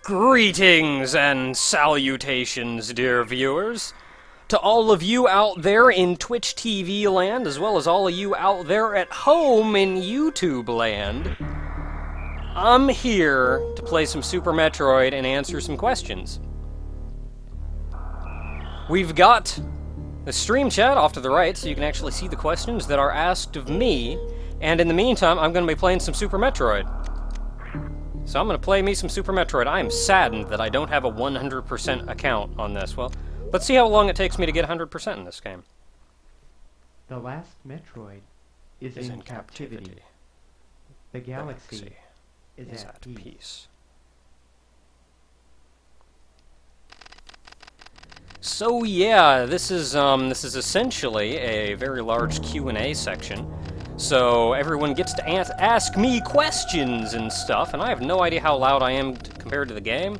Greetings and salutations, dear viewers, to all of you out there in Twitch TV land, as well as all of you out there at home in YouTube land. I'm here to play some Super Metroid and answer some questions. We've got the stream chat off to the right, so you can actually see the questions that are asked of me, and in the meantime, I'm going to be playing some Super Metroid. So I'm going to play me some Super Metroid. I am saddened that I don't have a 100% account on this. Well, let's see how long it takes me to get 100% in this game. The last Metroid is in captivity. The galaxy is at peace. So yeah, this is essentially a very large Q&A section. So everyone gets to ask me questions and stuff, and I have no idea how loud I am compared to the game,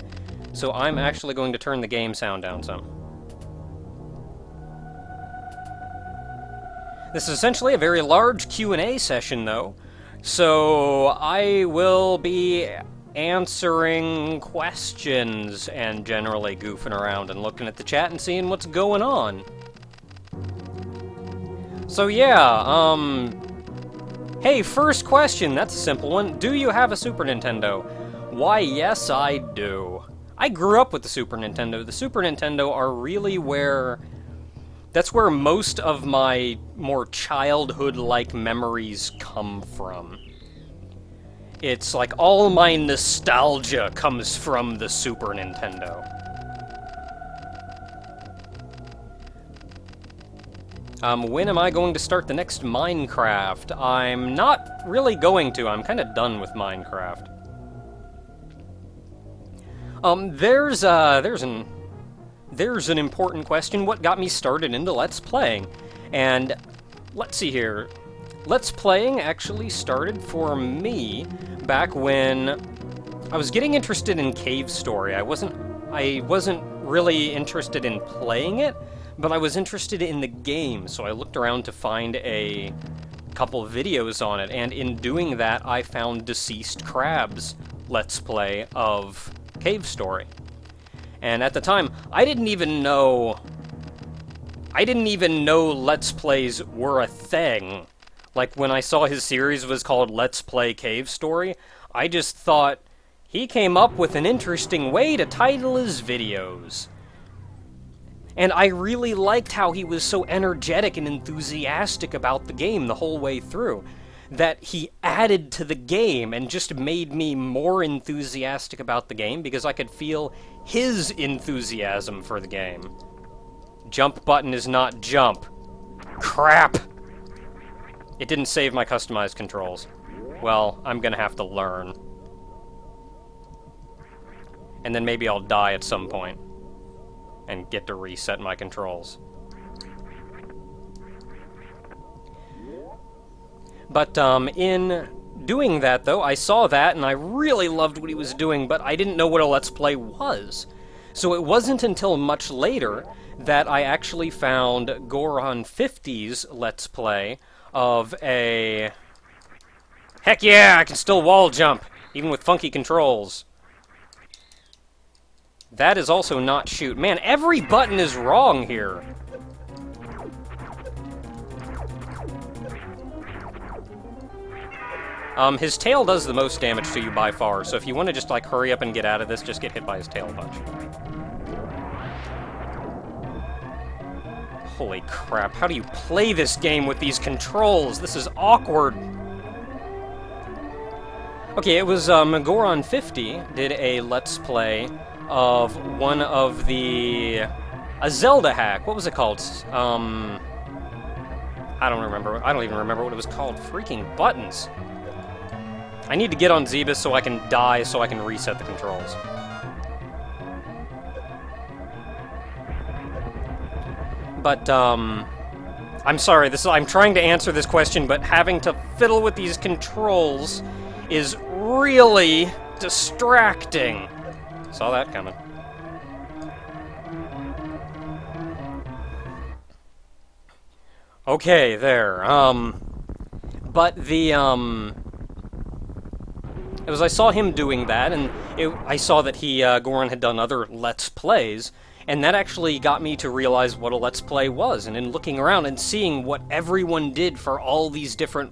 so I'm actually going to turn the game sound down some. This is essentially a very large Q&A session, though, so I will be answering questions and generally goofing around and looking at the chat and seeing what's going on. So yeah, hey, first question, that's a simple one. Do you have a Super Nintendo? Why, yes, I do. I grew up with the Super Nintendo. The Super Nintendo are really that's where most of my more childhood-like memories come from. It's like all my nostalgia comes from the Super Nintendo. When am I going to start the next Minecraft? I'm not really going to. I'm kind of done with Minecraft. There's an important question. What got me started into Let's Playing? And let's see here. Let's Playing actually started for me back when I was getting interested in Cave Story. I wasn't really interested in playing it, but I was interested in the game, so I looked around to find a couple videos on it, and in doing that, I found Deceased Crab's Let's Play of Cave Story. And at the time, I didn't even know Let's Plays were a thing. Like, when I saw his series was called Let's Play Cave Story, I just thought, he came up with an interesting way to title his videos. And I really liked how he was so energetic and enthusiastic about the game the whole way through, that he added to the game and just made me more enthusiastic about the game because I could feel his enthusiasm for the game. Jump button is not jump. Crap! It didn't save my customized controls. Well, I'm gonna have to learn. And then maybe I'll die at some point and get to reset my controls. But in doing that, though, I saw that and I really loved what he was doing, but I didn't know what a Let's Play was. So it wasn't until much later that I actually found Goron50's Let's Play of a... Heck yeah, I can still wall jump, even with funky controls. That is also not shoot. Man, every button is wrong here. His tail does the most damage to you by far, so if you want to just, like, hurry up and get out of this, just get hit by his tail a bunch. Holy crap, how do you play this game with these controls? This is awkward. Okay, it was, Goron50 did a Let's Play of one of a Zelda hack. What was it called? I don't remember. I don't even remember what it was called. Freaking buttons. I need to get on Zebus so I can die so I can reset the controls. But, I'm sorry, I'm trying to answer this question, but having to fiddle with these controls is really distracting. Saw that coming. Okay, there. But the, it was I saw him doing that, and I saw that Goran had done other Let's Plays, and that actually got me to realize what a Let's Play was. And in looking around and seeing what everyone did for all these different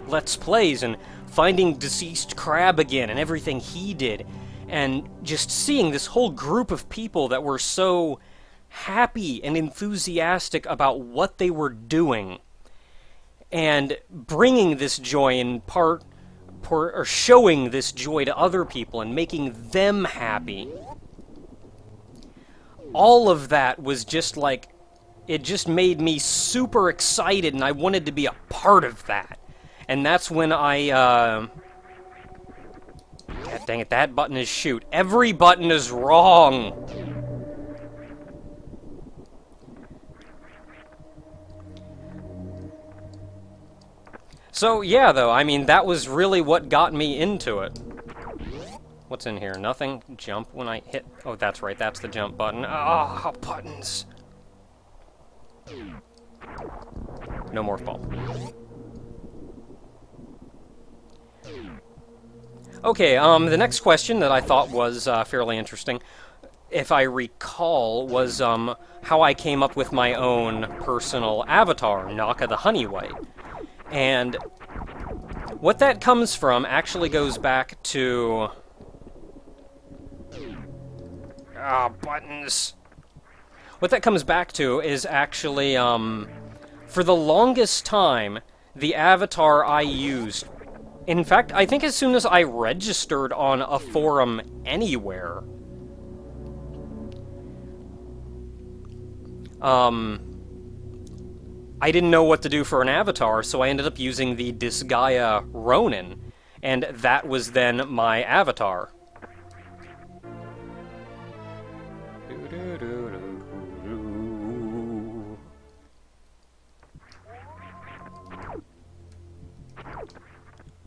Let's Plays, and finding Deceased Crab again, and everything he did, and just seeing this whole group of people that were so happy and enthusiastic about what they were doing, and bringing this joy in or showing this joy to other people and making them happy. All of that was just like, it just made me super excited, and I wanted to be a part of that. And that's when God dang it, that button is shoot. Every button is wrong! So, yeah, though, I mean, that was really what got me into it. What's in here? Nothing? Jump when I hit... Oh, that's right, that's the jump button. Ah, buttons! No more ball. Okay, the next question that I thought was fairly interesting, if I recall, was how I came up with my own personal avatar, Naka the Honeywhite. And what that comes from actually goes back to... buttons. What that comes back to is actually, for the longest time, the avatar I used... In fact, I think as soon as I registered on a forum anywhere, I didn't know what to do for an avatar, so I ended up using the Disgaea Ronin, and that was then my avatar.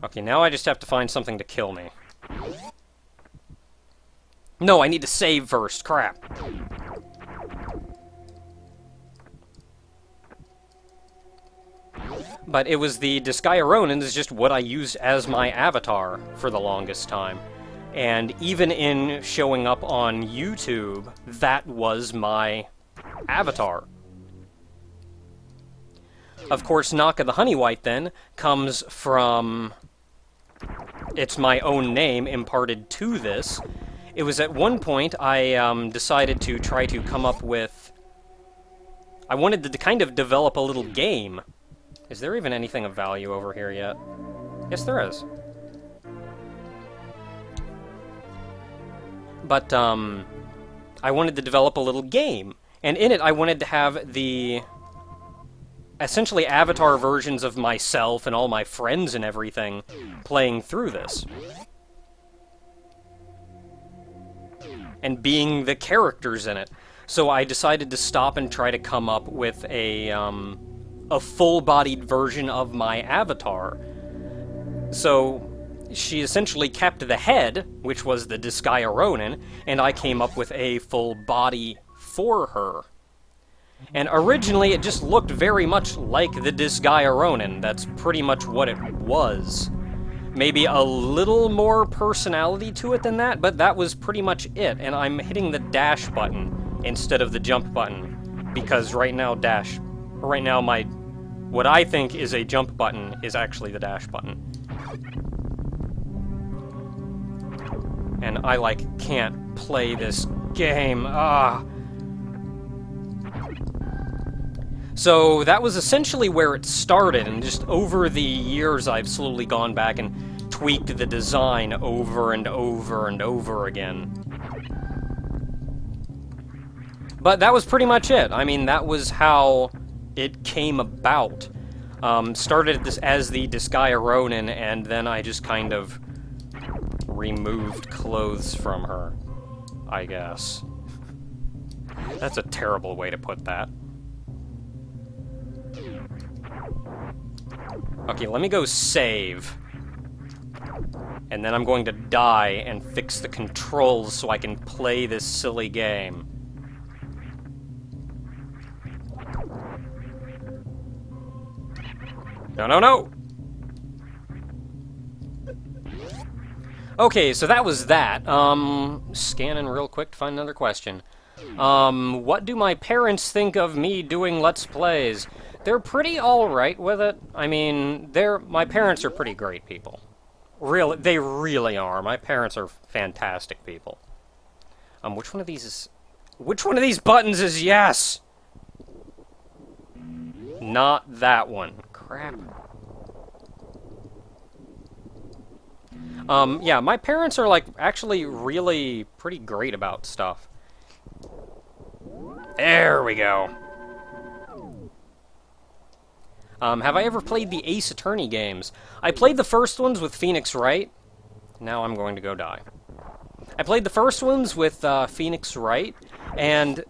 Okay, now I just have to find something to kill me. No, I need to save first. Crap. But it was the Disgaea Ronin is just what I used as my avatar for the longest time. And even in showing up on YouTube, that was my avatar. Of course, Naka the Honeywhite, then, comes from... It's my own name imparted to this. It was at one point I decided to try to come up with... I wanted to kind of develop a little game. Is there even anything of value over here yet? Yes, there is. But, I wanted to develop a little game. And in it, I wanted to have the... essentially avatar versions of myself and all my friends and everything playing through this. And being the characters in it. So I decided to stop and try to come up with a full-bodied version of my avatar. So she essentially kept the head, which was the Disgaea Ronin, and I came up with a full body for her. And originally it just looked very much like the Disgaea Ronin. That's pretty much what it was. Maybe a little more personality to it than that, but that was pretty much it. And I'm hitting the dash button instead of the jump button, because right now what I think is a jump button is actually the dash button. And I, can't play this game. So that was essentially where it started, and just over the years I've slowly gone back and tweaked the design over and over and over again. But that was pretty much it. I mean, that was how it came about. Started this as the Disgaea Ronin, and then I just kind of removed clothes from her, I guess. That's a terrible way to put that. Okay, let me go save. And then I'm going to die and fix the controls so I can play this silly game. No, no, no! Okay, so that was that. Scanning real quick to find another question. What do my parents think of me doing Let's Plays? They're pretty alright with it. I mean, my parents are pretty great people. Really, they really are. My parents are fantastic people. Which one of these buttons is yes? Not that one. Crap. Yeah, my parents are, like, actually really pretty great about stuff. There we go. Have I ever played the Ace Attorney games? I played the first ones with Phoenix Wright. Now I'm going to go die. I played the first ones with Phoenix Wright, and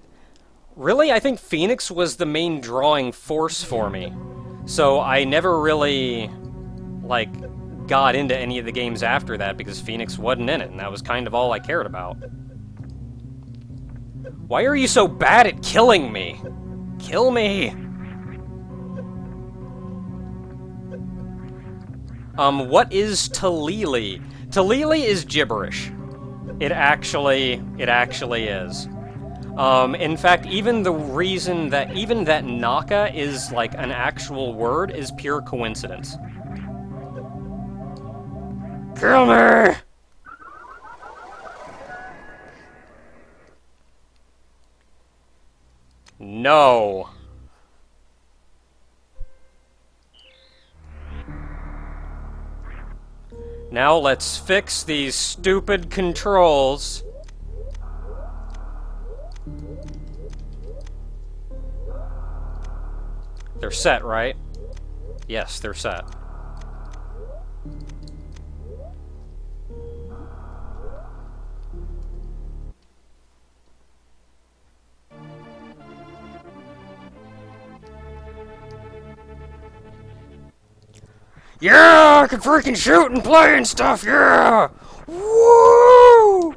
really, I think Phoenix was the main drawing force for me. So I never really, like, got into any of the games after that because Phoenix wasn't in it, and that was kind of all I cared about. Why are you so bad at killing me? Kill me! What is Talili? Talili is gibberish. It actually is. In fact, even the reason that that Naka is, like, an actual word is pure coincidence. Kill me! No. Now let's fix these stupid controls. They're set, right? Yes, they're set. Yeah, I can freaking shoot and play and stuff, yeah! Woo!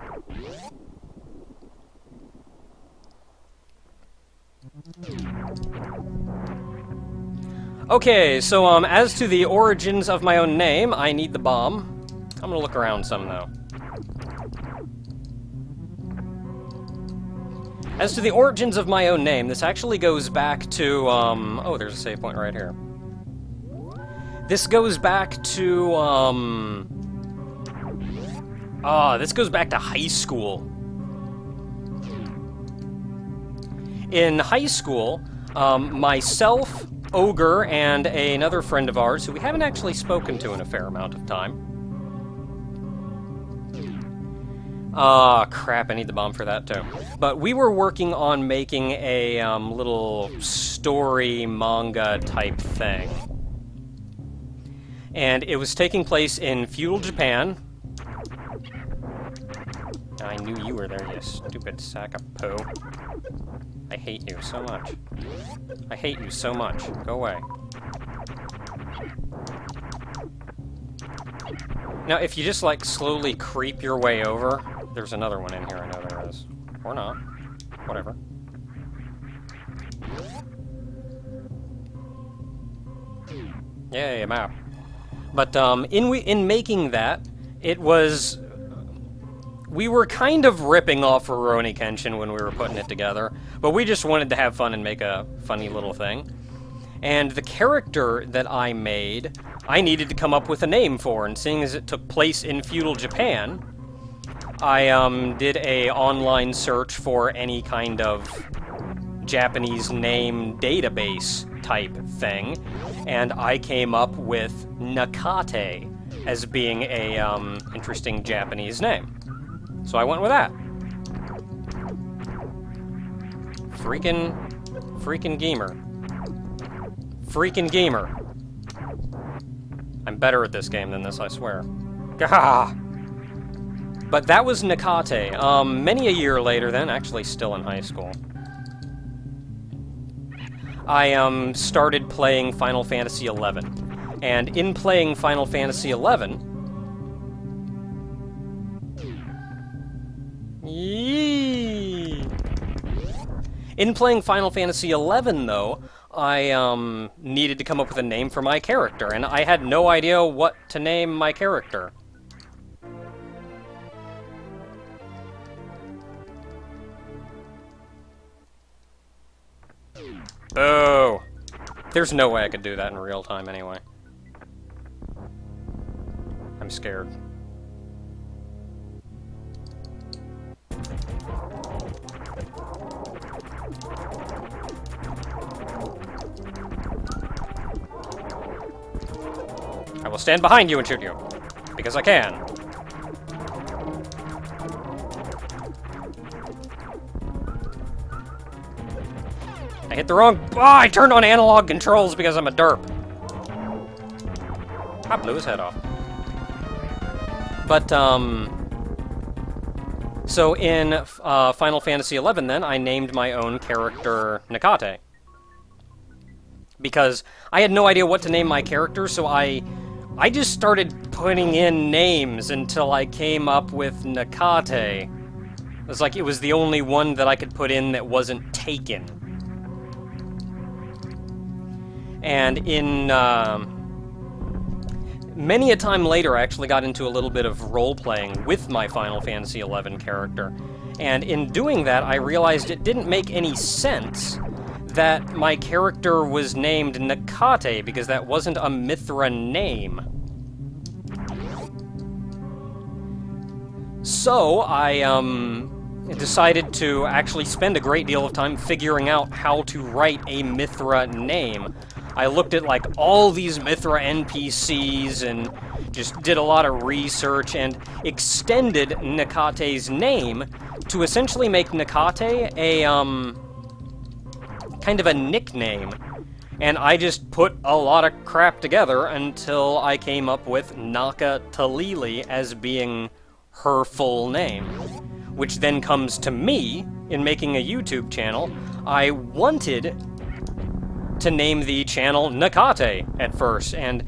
Okay, so, as to the origins of my own name, I need the bomb. I'm gonna look around some, though. As to the origins of my own name, this actually goes back to, oh, there's a save point right here. This goes back to, this goes back to high school. In high school, myself, Ogre, and another friend of ours, who we haven't actually spoken to in a fair amount of time. Crap, I need the bomb for that, too. But we were working on making a, little story manga type thing. And it was taking place in feudal Japan. I knew you were there, you stupid sack of poo. I hate you so much. I hate you so much. Go away. Now, if you just, like, slowly creep your way over... There's another one in here, I know there is. Or not. Whatever. Yay, a map. But, in making that, it was... We were kind of ripping off Rurouni Kenshin when we were putting it together, but we just wanted to have fun and make a funny little thing. And the character that I made, I needed to come up with a name for, and seeing as it took place in feudal Japan, I did a online search for any kind of Japanese name database type thing, and I came up with Nakate as being a interesting Japanese name. So I went with that. Freaking gamer. Freaking gamer. I'm better at this game than this, I swear. Gah! But that was Nakate. Many a year later then, actually still in high school, I started playing Final Fantasy XI. And in playing Final Fantasy XI... In playing Final Fantasy XI, though, I needed to come up with a name for my character, and I had no idea what to name my character. Boo! There's no way I could do that in real time anyway. I'm scared. I will stand behind you and shoot you, because I can. I hit the wrong... Ah, I turned on analog controls because I'm a derp. I blew his head off. But, so in Final Fantasy XI, then, I named my own character Nakate. Because I had no idea what to name my character, so I just started putting in names until I came up with Nakate. It was like it was the only one that I could put in that wasn't taken. And in, many a time later, I actually got into a little bit of role-playing with my Final Fantasy XI character. And in doing that, I realized it didn't make any sense that my character was named Nakate, because that wasn't a Mithra name. So, I, decided to actually spend a great deal of time figuring out how to write a Mithra name. I looked at, like, all these Mithra NPCs and just did a lot of research and extended Nakate's name to essentially make Nakate a, kind of a nickname. And I just put a lot of crap together until I came up with Naka Talili as being her full name. Which then comes to me in making a YouTube channel. I wanted to name the channel Nakate at first, and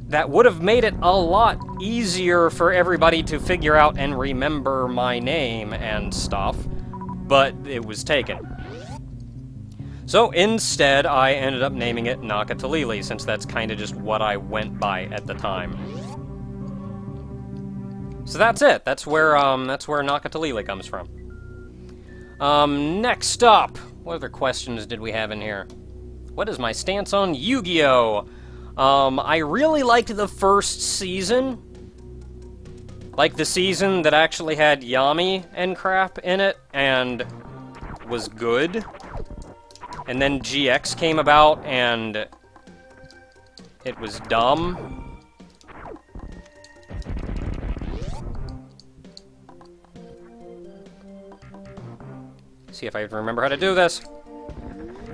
that would have made it a lot easier for everybody to figure out and remember my name and stuff, but it was taken. So instead, I ended up naming it Naka Talili, since that's kind of just what I went by at the time. So that's it. That's where Naka Talili comes from. Next up, what other questions did we have in here? What is my stance on Yu-Gi-Oh? I really liked the first season. Like the season that actually had Yami and crap in it, and was good. And then GX came about, and it was dumb. See if I remember how to do this.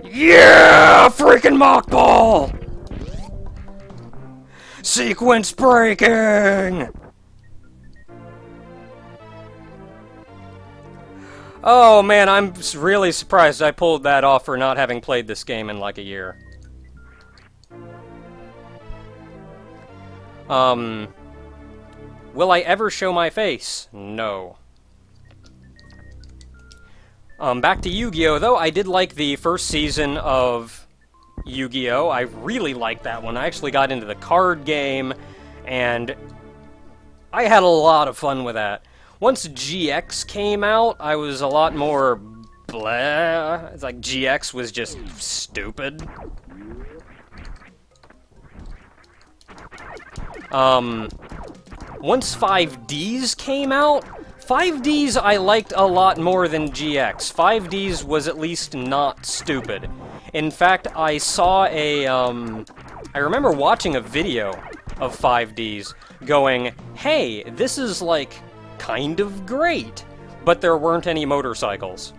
Yeah! Freaking mock ball! Sequence breaking! Oh man, I'm really surprised I pulled that off for not having played this game in like a year. Will I ever show my face? No. Back to Yu-Gi-Oh! Though, I did like the first season of Yu-Gi-Oh! I really liked that one. I actually got into the card game, and I had a lot of fun with that. Once GX came out, I was a lot more blah. It's like GX was just stupid. Once 5Ds came out, 5Ds I liked a lot more than GX. 5Ds was at least not stupid. In fact, I saw a, I remember watching a video of 5Ds going, hey, this is like kind of great, but there weren't any motorcycles.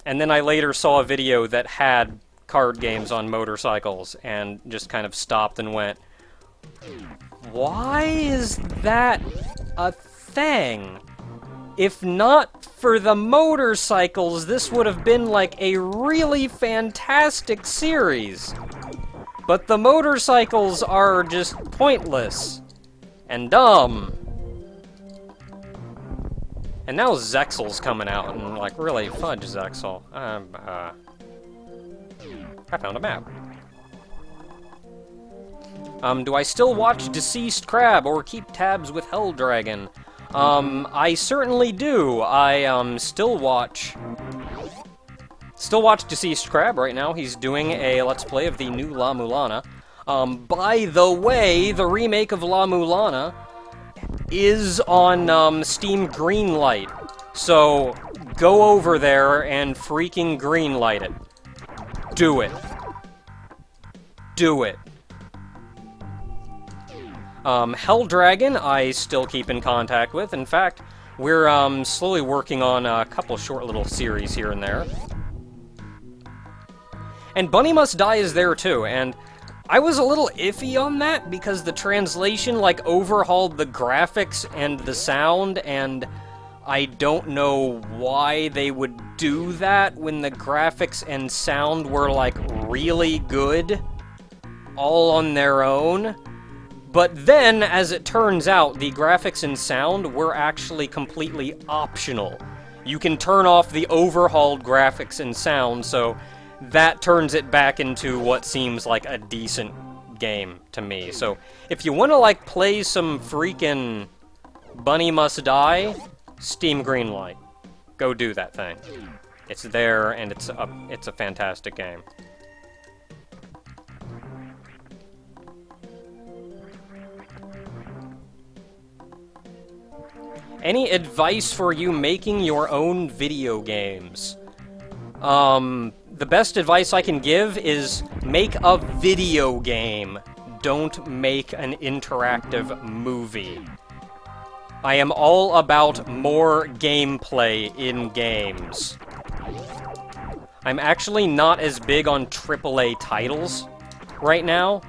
And then I later saw a video that had card games on motorcycles and just kind of stopped and went, why is that a thing? If not for the motorcycles, this would have been like a really fantastic series. But the motorcycles are just pointless and dumb. And now Zexal's coming out, and like, really, fudge Zexal. I found a map. Do I still watch Deceased Crab or keep tabs with Hell Dragon? I certainly do. I, still watch Still watch Deceased Crab right now. He's doing a Let's Play of the new La Mulana. By the way, the remake of La Mulana is on Steam Greenlight. So, go over there and freaking greenlight it. Do it. Do it. Hell Dragon, I still keep in contact with. In fact, we're slowly working on a couple short little series here and there. And Bunny Must Die is there too, and I was a little iffy on that because the translation, like, overhauled the graphics and the sound, and I don't know why they would do that when the graphics and sound were, like, really good all on their own. But then, as it turns out, the graphics and sound were actually completely optional. You can turn off the overhauled graphics and sound, so that turns it back into what seems like a decent game to me. So, if you want to, like, play some freaking Bunny Must Die, Steam Greenlight. Go do that thing. It's there, and it's a fantastic game. Any advice for you making your own video games? The best advice I can give is make a video game. Don't make an interactive movie. I am all about more gameplay in games. I'm actually not as big on AAA titles right now.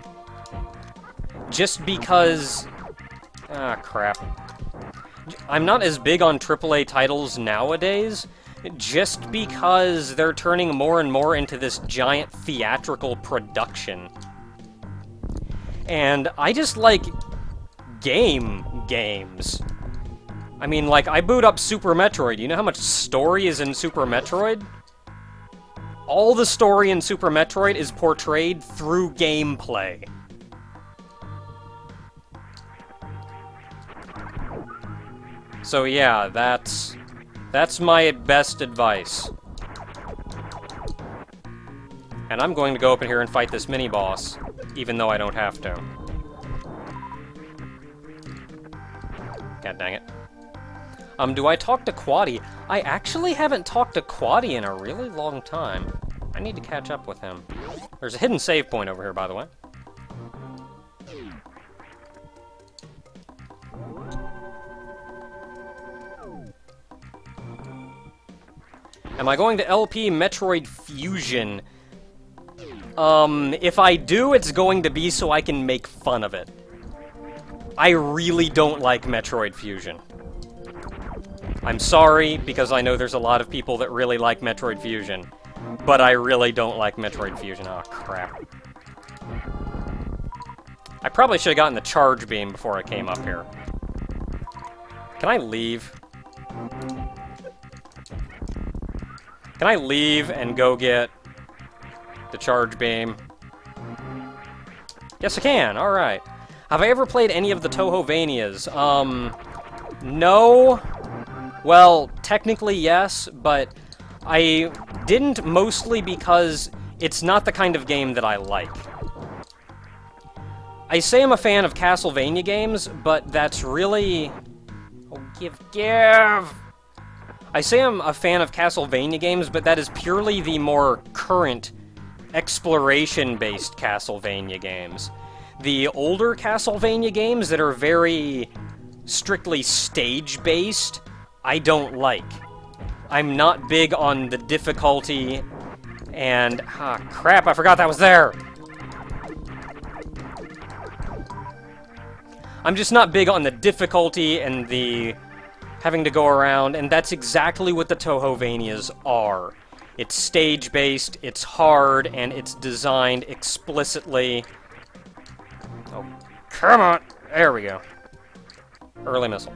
Just because... Ah, crap. I'm not as big on AAA titles nowadays, just because they're turning more and more into this giant theatrical production. And I just like games. I mean, like, I boot up Super Metroid. You know how much story is in Super Metroid? All the story in Super Metroid is portrayed through gameplay. So yeah, that's my best advice. And I'm going to go up in here and fight this mini-boss, even though I don't have to. God dang it. Do I talk to Quaddy? I actually haven't talked to Quaddy in a really long time. I need to catch up with him. There's a hidden save point over here, by the way. Am I going to LP Metroid Fusion? If I do, it's going to be so I can make fun of it. I really don't like Metroid Fusion. I'm sorry, because I know there's a lot of people that really like Metroid Fusion. But I really don't like Metroid Fusion. Oh, crap. I probably should have gotten the charge beam before I came up here. Can I leave? Can I leave and go get the charge beam? Yes, I can. Alright. Have I ever played any of the Touhouvanias? No. Well, technically yes, but I didn't, mostly because it's not the kind of game that I like. I say I'm a fan of Castlevania games, but that's really... Oh, give! I say I'm a fan of Castlevania games, but that is purely the more current, exploration-based Castlevania games. The older Castlevania games that are very strictly stage-based, I don't like. I'm not big on the difficulty, and... Ah, crap, I forgot that was there! I'm just not big on the difficulty and the having to go around, and that's exactly what the Touhouvanias are. It's stage-based, it's hard, and it's designed explicitly... Oh, come on! There we go. Early missile.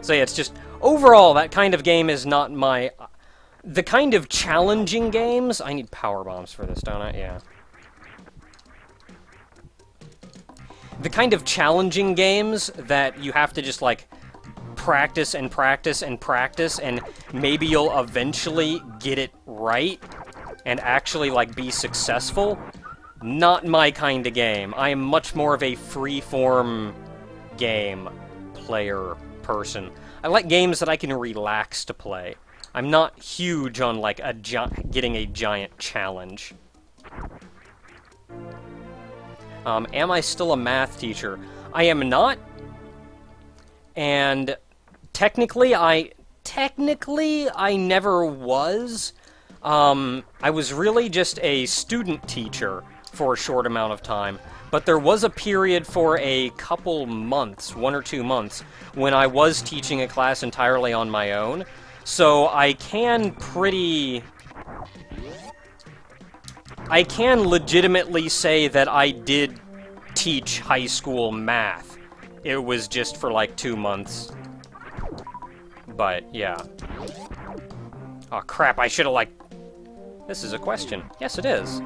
So yeah, it's just... Overall, that kind of game is not my... The kind of challenging games... I need power bombs for this, don't I? Yeah. The kind of challenging games that you have to just, like, practice and practice and practice, and maybe you'll eventually get it right and actually, like, be successful. Not my kind of game. I am much more of a free-form game player person. I like games that I can relax to play. I'm not huge on, like, getting a giant challenge. Am I still a math teacher? I am not. And technically I never was. I was really just a student teacher for a short amount of time. But there was a period for a couple months, 1 or 2 months, when I was teaching a class entirely on my own. So I can legitimately say that I did teach high school math. It was just for like 2 months. But, yeah. Oh crap, I should've like... This is a question. Yes, it is.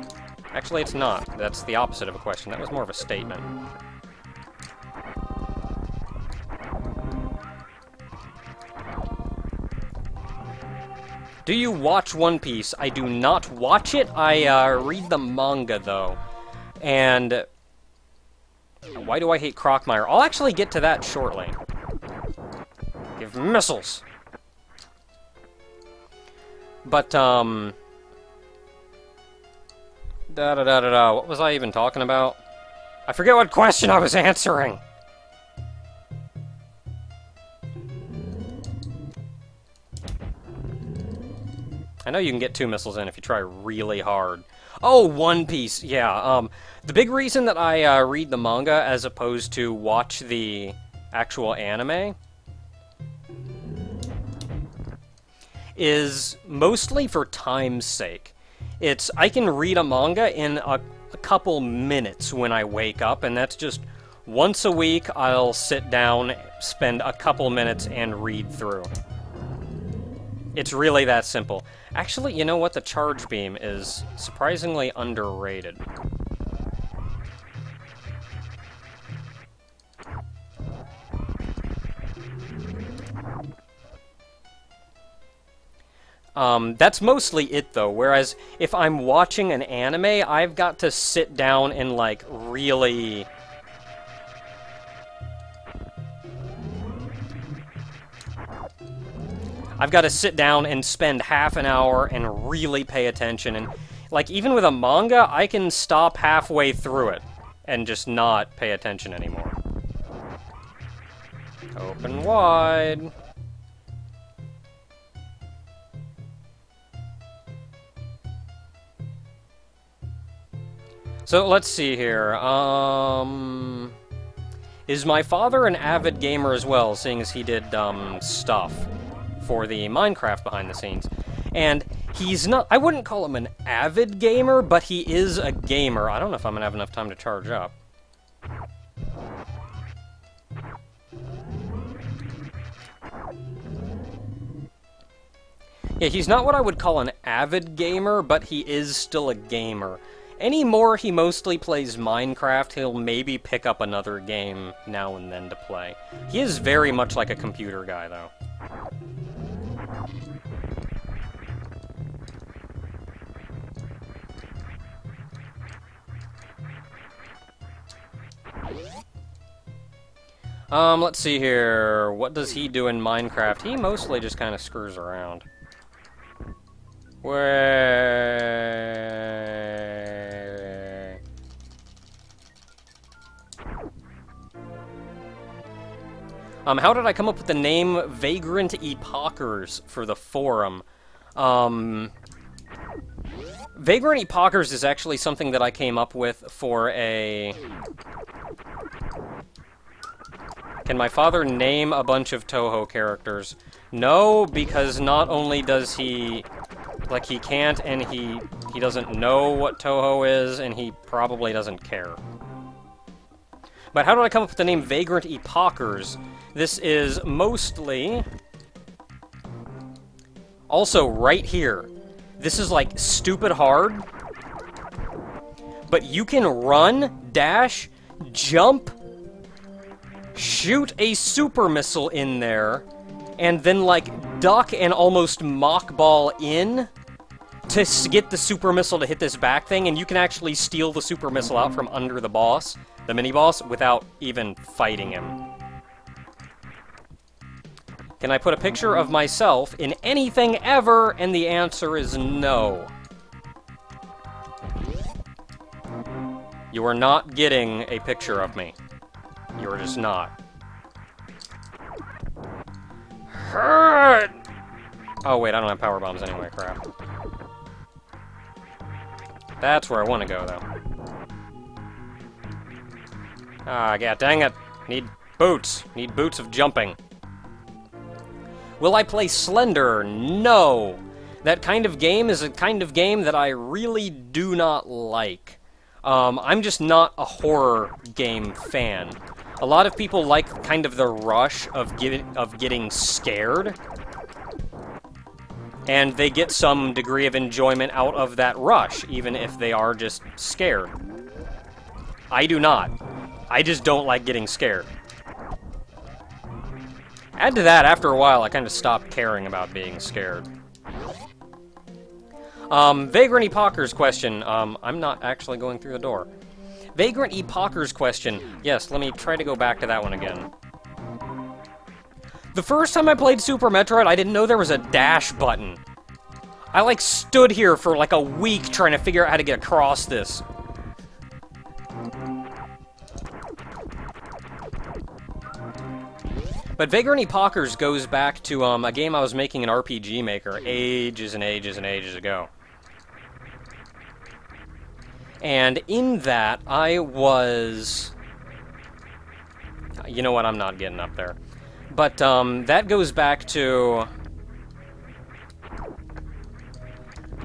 Actually, it's not. That's the opposite of a question. That was more of a statement. Do you watch One Piece? I do not watch it. I read the manga, though. And... why do I hate Crocmire? I'll actually get to that shortly. Give missiles! But, what was I even talking about? I forget what question I was answering! I know you can get 2 missiles in if you try really hard. Oh, One Piece! Yeah, the big reason that I read the manga as opposed to watch the actual anime is mostly for time's sake. I can read a manga in a couple minutes when I wake up, and that's just once a week I'll sit down, spend a couple minutes, and read through. It's really that simple. Actually, you know what? The charge beam is surprisingly underrated. That's mostly it, though, whereas if I'm watching an anime, I've got to sit down and, like, really... I've got to sit down and spend half an hour and really pay attention, and, like, even with a manga, I can stop halfway through it and just not pay attention anymore. Open wide. So, let's see here, is my father an avid gamer as well, seeing as he did, stuff for the Minecraft behind the scenes? And he's not, I wouldn't call him an avid gamer, but he is a gamer. I don't know if I'm gonna have enough time to charge up. Yeah, he's not what I would call an avid gamer, but he is still a gamer. Anymore, he mostly plays Minecraft. He'll maybe pick up another game now and then to play. He is very much like a computer guy, though. Let's see here. What does he do in Minecraft? He mostly just kind of screws around. Where... how did I come up with the name Vagrant Epochers for the forum? Vagrant Epochers is actually something that I came up with for a... Can my father name a bunch of Touhou characters? No, because not only does he... Like, he can't, and he doesn't know what Touhou is, and he probably doesn't care. But how did I come up with the name Vagrant Epochers? This is mostly... Also, right here. This is, like, stupid hard. But you can run, dash, jump, shoot a super missile in there, and then, like, duck and almost mockball in to get the super missile to hit this back thing, and you can actually steal the super missile out from under the boss, the mini-boss, without even fighting him. Can I put a picture of myself in anything ever? And the answer is no. You are not getting a picture of me. You are just not. Hurt! Oh wait, I don't have power bombs anyway, crap. That's where I want to go, though. Ah, yeah, dang it. Need boots. Need boots of jumping. Will I play Slender? No! That kind of game is a kind of game that I really do not like. I'm just not a horror game fan. A lot of people like kind of the rush of getting scared, and they get some degree of enjoyment out of that rush, even if they are just scared. I do not. I just don't like getting scared. Add to that, after a while, I kind of stopped caring about being scared. Vagrant Epocher's question. I'm not actually going through the door. Vagrant Epocher's question. Yes, let me try to go back to that one again. The first time I played Super Metroid, I didn't know there was a dash button. I, like, stood here for, like, a week trying to figure out how to get across this. But Vagrant Epochers goes back to a game I was making in RPG Maker ages and ages and ages ago. And in that, I was... You know what, I'm not getting up there. But that goes back to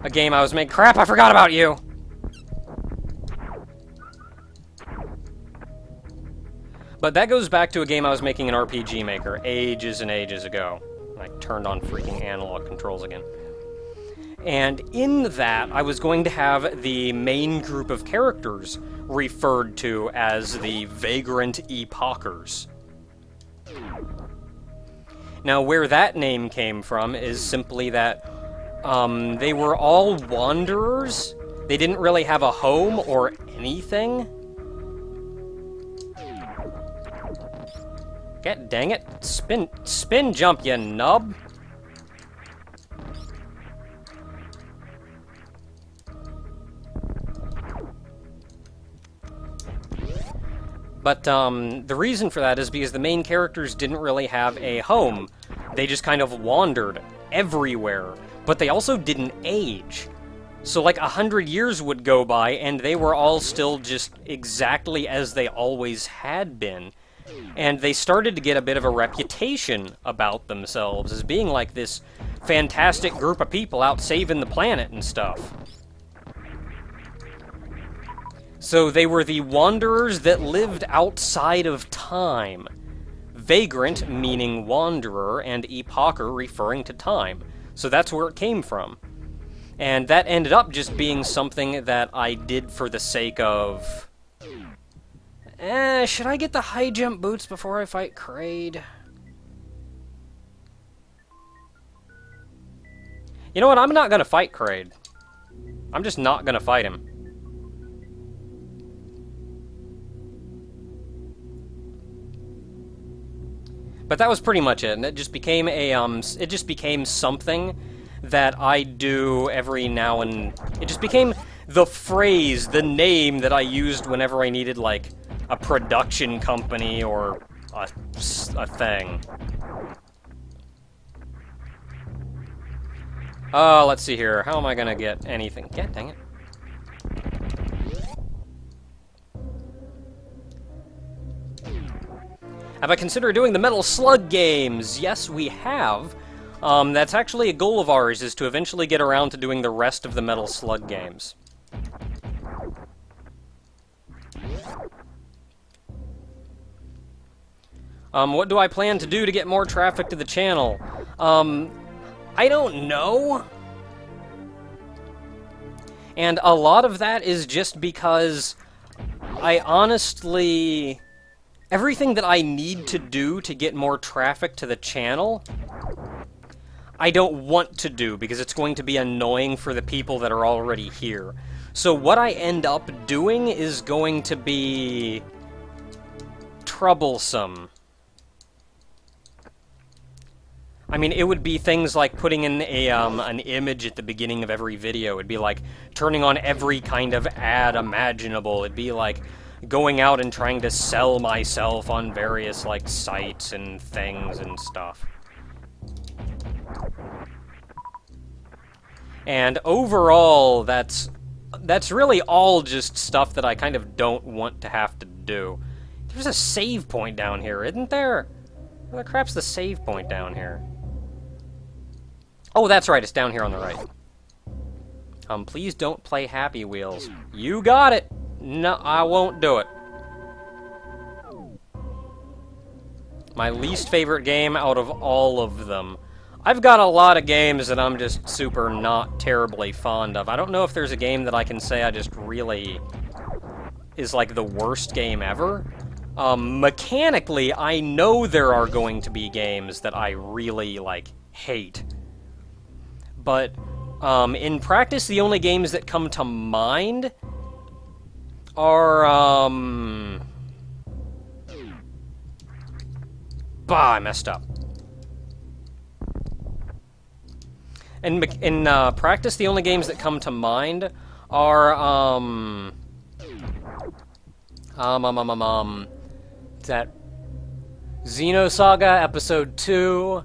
a game I was making... Crap, I forgot about you! But that goes back to a game I was making in RPG Maker ages and ages ago. I turned on freaking analog controls again. And in that, I was going to have the main group of characters referred to as the Vagrant Epochers. Now, where that name came from is simply that they were all wanderers. They didn't really have a home or anything. God dang it. Spin jump, you nub. But, the reason for that is because the main characters didn't really have a home. They just kind of wandered everywhere. But they also didn't age. So, like, 100 years would go by, and they were all still just exactly as they always had been. And they started to get a bit of a reputation about themselves as being like this fantastic group of people out saving the planet and stuff. So they were the wanderers that lived outside of time. Vagrant meaning wanderer, and epocher referring to time. So that's where it came from. And that ended up just being something that I did for the sake of... should I get the high jump boots before I fight Kraid? You know what, I'm not gonna fight Kraid. I'm just not gonna fight him. But that was pretty much it, and it just became a, it just became something that I do every now and... It just became the phrase, the name that I used whenever I needed, like, a production company or a thing. Let's see here. How am I gonna get anything? God dang it. Have I considered doing the Metal Slug games? Yes, we have. That's actually a goal of ours, is to eventually get around to doing the rest of the Metal Slug games. What do I plan to do to get more traffic to the channel? I don't know. And a lot of that is just because I honestly everything that I need to do to get more traffic to the channel, I don't want to do, because it's going to be annoying for the people that are already here. So what I end up doing is going to be troublesome. I mean, it would be things like putting in an image at the beginning of every video. It'd be like turning on every kind of ad imaginable. It'd be like going out and trying to sell myself on various, like, sites and things and stuff. And overall, that's really all just stuff that I kind of don't want to have to do. There's a save point down here, isn't there? Where the crap's the save point down here? Oh, that's right, it's down here on the right. Please don't play Happy Wheels. You got it! No, I won't do it. My least favorite game out of all of them. I've got a lot of games that I'm just super not terribly fond of. I don't know if there's a game that I can say I just really is like the worst game ever. Mechanically, I know there are going to be games that I really, like, hate. But, in practice, the only games that come to mind are, Bah, I messed up. In practice, the only games that come to mind are, that Xenosaga Episode 2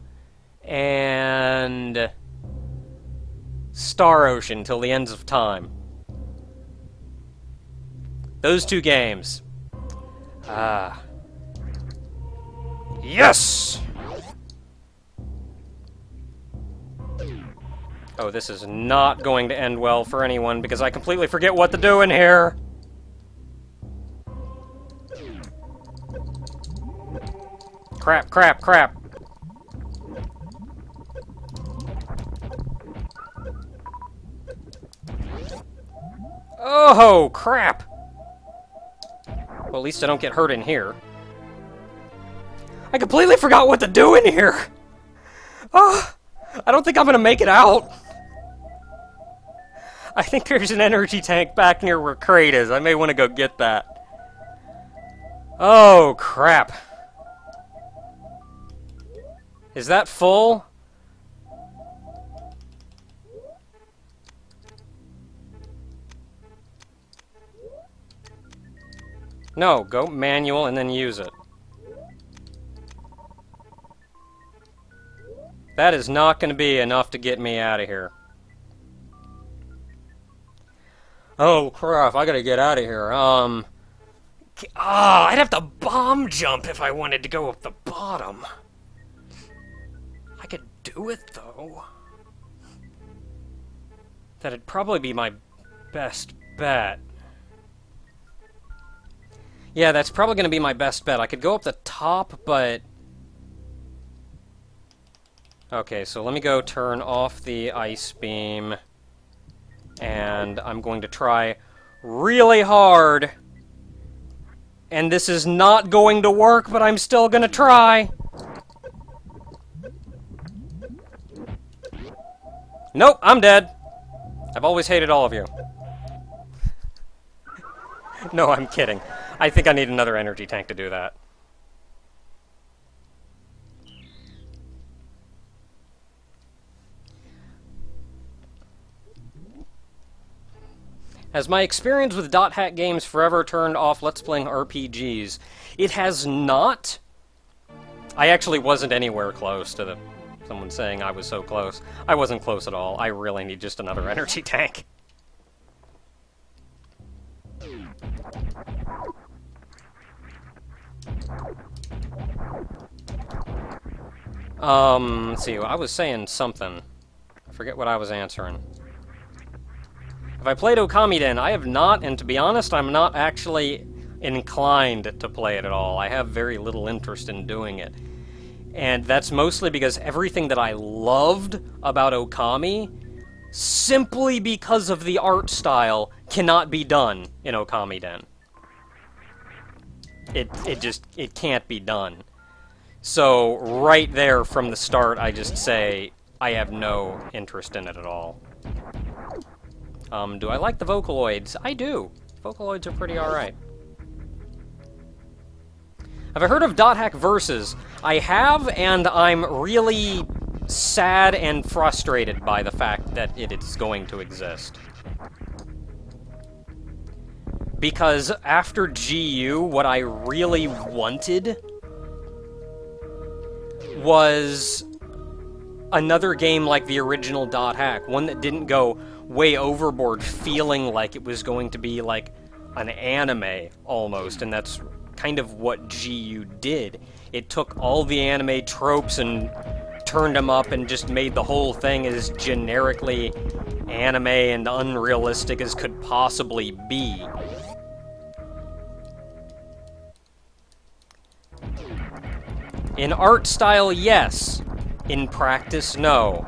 and Star Ocean Till the Ends of Time. Those two games. Yes! Oh, this is not going to end well for anyone, because I completely forget what to do in here! Crap, crap, crap! Oh, crap! Well, at least I don't get hurt in here. I completely forgot what to do in here! Oh, I don't think I'm gonna make it out! I think there's an energy tank back near where Crate is. I may want to go get that. Oh, crap. Is that full? No, go manual and then use it. That is not going to be enough to get me out of here. Oh, crap, I gotta get out of here. I'd have to bomb jump if I wanted to go up the bottom. I could do it, though. That'd probably be my best bet. Yeah, that's probably gonna be my best bet. I could go up the top, but... Okay, so let me go turn off the ice beam. And I'm going to try really hard. And this is not going to work, but I'm still gonna try. Nope, I'm dead. I've always hated all of you. No, I'm kidding. I think I need another energy tank to do that. Has my experience with Dot Hack games forever turned off Let's Playing RPGs? It has not. I actually wasn't anywhere close to someone saying I was so close. I wasn't close at all. I really need just another energy tank. Let's see, I was saying something. I forget what I was answering. Have I played Okami Den? I have not, and to be honest, I'm not actually inclined to play it at all. I have very little interest in doing it. And that's mostly because everything that I loved about Okami, simply because of the art style, cannot be done in Okami Den. it can't be done. So, right there from the start, I just say, I have no interest in it at all. Do I like the Vocaloids? I do. Vocaloids are pretty alright. Have I heard of Dot Hack Versus? I have, and I'm really sad and frustrated by the fact that it is going to exist. Because after GU, what I really wanted was another game like the original Dot Hack, one that didn't go way overboard, feeling like it was going to be like an anime almost, and that's kind of what GU did. It took all the anime tropes and turned them up and just made the whole thing as generically anime and unrealistic as could possibly be. In art style, yes. In practice, no.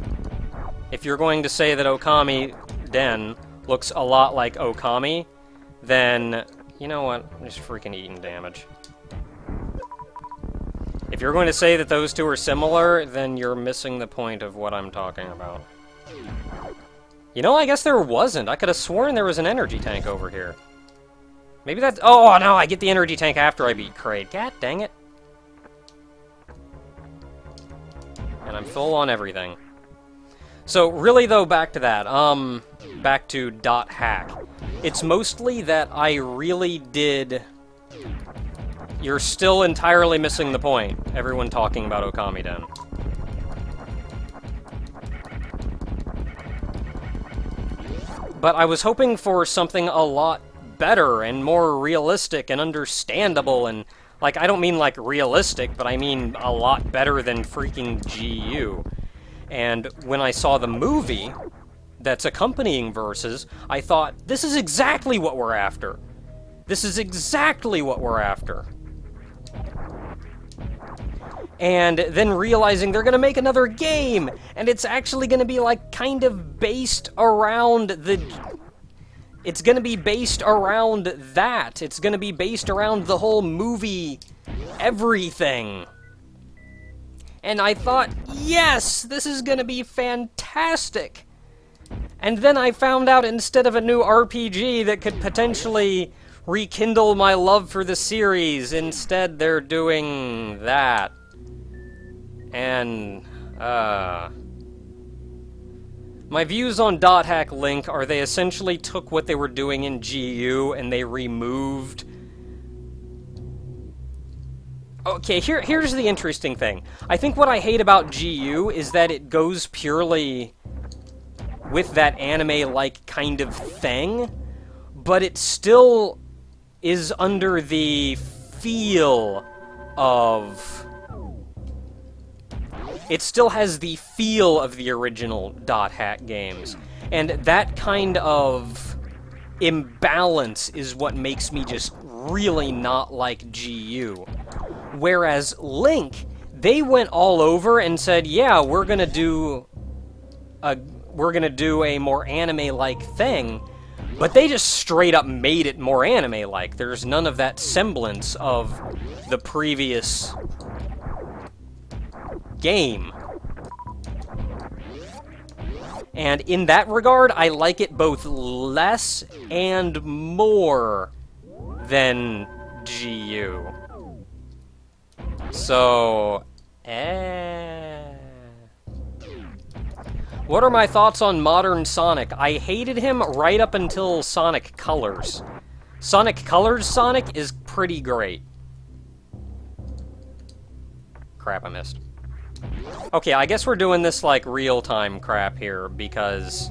If you're going to say that Okami Den looks a lot like Okami, then, you know what, I'm just freaking eating damage. If you're going to say that those two are similar, then you're missing the point of what I'm talking about. You know, I guess there wasn't. I could have sworn there was an energy tank over here. Maybe that's... Oh, no, I get the energy tank after I beat Kraid. God dang it. And I'm full on everything. So, really, though, back to that. Back to Dot Hack. It's mostly that I really did... You're still entirely missing the point. Everyone talking about Okami Den. But I was hoping for something a lot better and more realistic and understandable and... Like, I don't mean, like, realistic, but I mean a lot better than freaking GU. And when I saw the movie that's accompanying Versus, I thought, this is exactly what we're after. This is exactly what we're after. And then realizing they're gonna make another game, and it's actually gonna be, like, kind of based around the... It's gonna be based around that. It's gonna be based around the whole movie, everything. And I thought, yes, this is gonna be fantastic. And then I found out instead of a new RPG that could potentially rekindle my love for the series, instead they're doing that. And, my views on Dot Hack Link are they essentially took what they were doing in GU and they removed... Okay, here's the interesting thing. I think what I hate about GU is that it goes purely with that anime-like kind of thing, but it still is under the feel of... It still has the feel of the original Dot Hack games. And that kind of imbalance is what makes me just really not like GU. Whereas Link, they went all over and said, yeah, we're gonna do a more anime-like thing, but they just straight up made it more anime-like. There's none of that semblance of the previous game. And in that regard, I like it both less and more than GU. So, What are my thoughts on modern Sonic? I hated him right up until Sonic Colors. Sonic Colors Sonic is pretty great. Crap, I missed. Okay, I guess we're doing this, like, real-time crap here, because...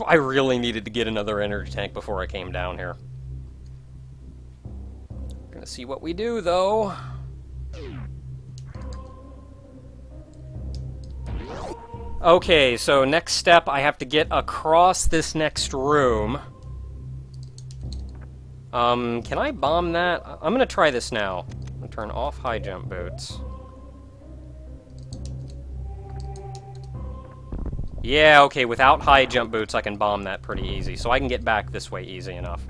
I really needed to get another energy tank before I came down here. Gonna see what we do, though. Okay, so next step, I have to get across this next room. Can I bomb that? I'm gonna try this now. I'm gonna turn off high jump boots. Yeah, okay, without high jump boots, I can bomb that pretty easy, so I can get back this way easy enough.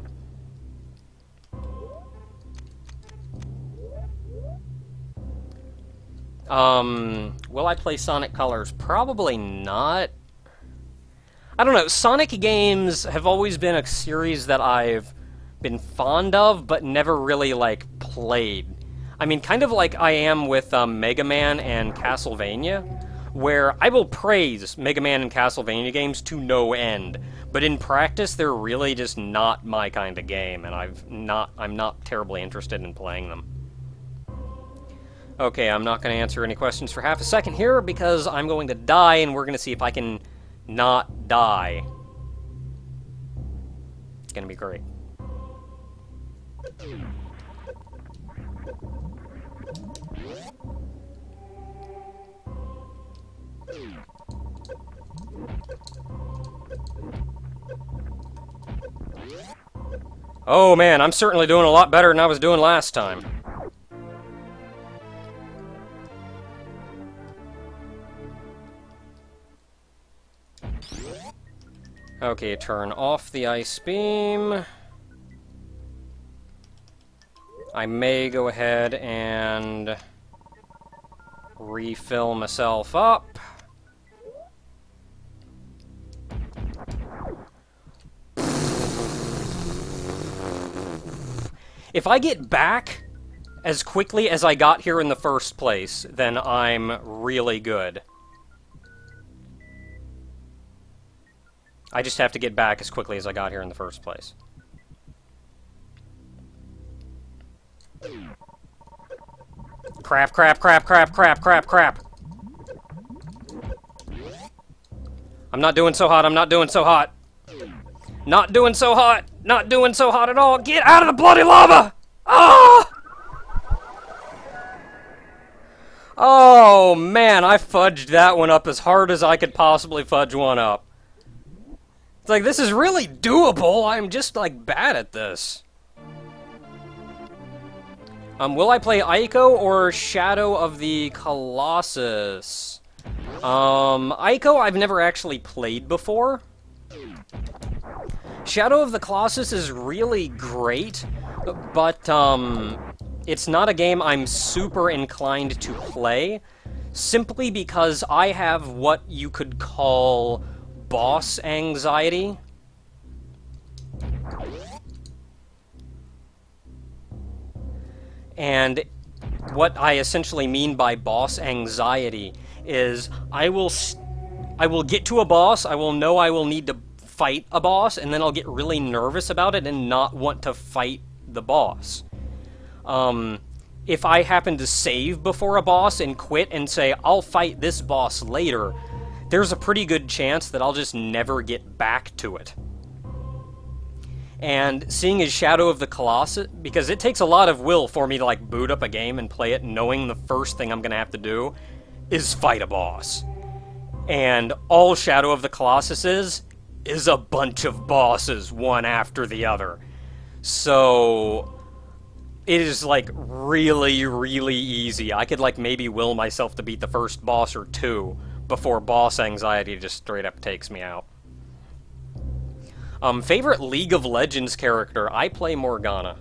Will I play Sonic Colors? Probably not. I don't know, Sonic games have always been a series that I've been fond of, but never really, like, played. I mean, kind of like I am with Mega Man and Castlevania, where I will praise Mega Man and Castlevania games to no end, but in practice, they're really just not my kind of game, and I'm not terribly interested in playing them. Okay, I'm not going to answer any questions for half a second here, because I'm going to die, and we're going to see if I can not die. It's going to be great. Oh man, I'm certainly doing a lot better than I was doing last time. Okay, turn off the ice beam. I may go ahead and refill myself up. If I get back as quickly as I got here in the first place, then I'm really good. I just have to get back as quickly as I got here in the first place. Crap, crap, crap, crap, crap, crap, crap. I'm not doing so hot, I'm not doing so hot. Not doing so hot, not doing so hot at all. Get out of the bloody lava! Ah! Oh man, I fudged that one up as hard as I could possibly fudge one up. It's like, this is really doable, I'm just, like, bad at this. Will I play Ico or Shadow of the Colossus? Ico I've never actually played before. Shadow of the Colossus is really great, but, it's not a game I'm super inclined to play, simply because I have what you could call boss anxiety. And what I essentially mean by boss anxiety is I will get to a boss, I will know I will need to fight a boss, and then I'll get really nervous about it and not want to fight the boss. If I happen to save before a boss and quit and say, I'll fight this boss later, there's a pretty good chance that I'll just never get back to it. And seeing as Shadow of the Colossus, because it takes a lot of will for me to, like, boot up a game and play it knowing the first thing I'm gonna have to do is fight a boss. And all Shadow of the Colossus is a bunch of bosses, one after the other. So it is, like, really, really easy. I could, like, maybe will myself to beat the first boss or two before boss anxiety just straight up takes me out. Favorite League of Legends character? I play Morgana.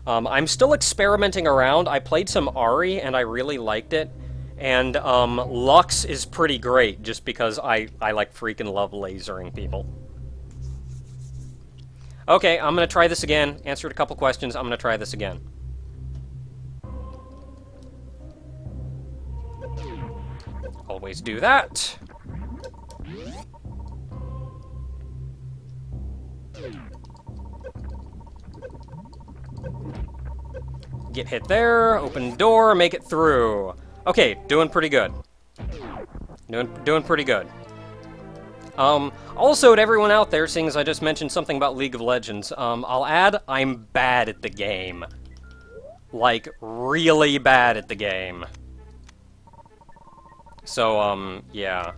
I'm still experimenting around. I played some Ahri, and I really liked it. And, Lux is pretty great, just because I like freaking love lasering people. Okay, I'm gonna try this again. Answered a couple questions. I'm gonna try this again. Always do that. Get hit there, open door, make it through. Okay, doing pretty good. Doing pretty good. Also to everyone out there, seeing as I just mentioned something about League of Legends, I'll add, I'm bad at the game. Like, really bad at the game. So, yeah.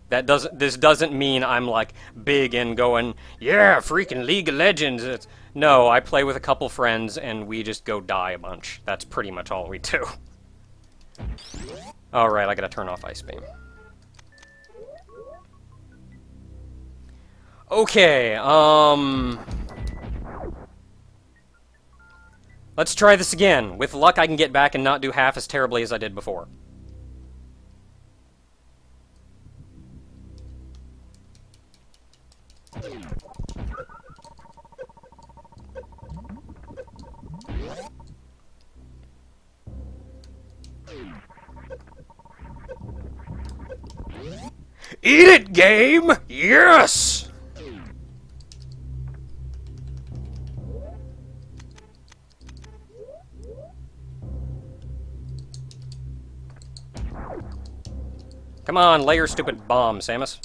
This doesn't mean I'm, like, big and going, yeah, freaking League of Legends. No, I play with a couple friends, and we just go die a bunch. That's pretty much all we do. Alright, I gotta turn off Ice Beam. Okay, Let's try this again. With luck, I can get back and not do half as terribly as I did before. Eat it, game! Yes! Come on, lay your stupid bomb, Samus.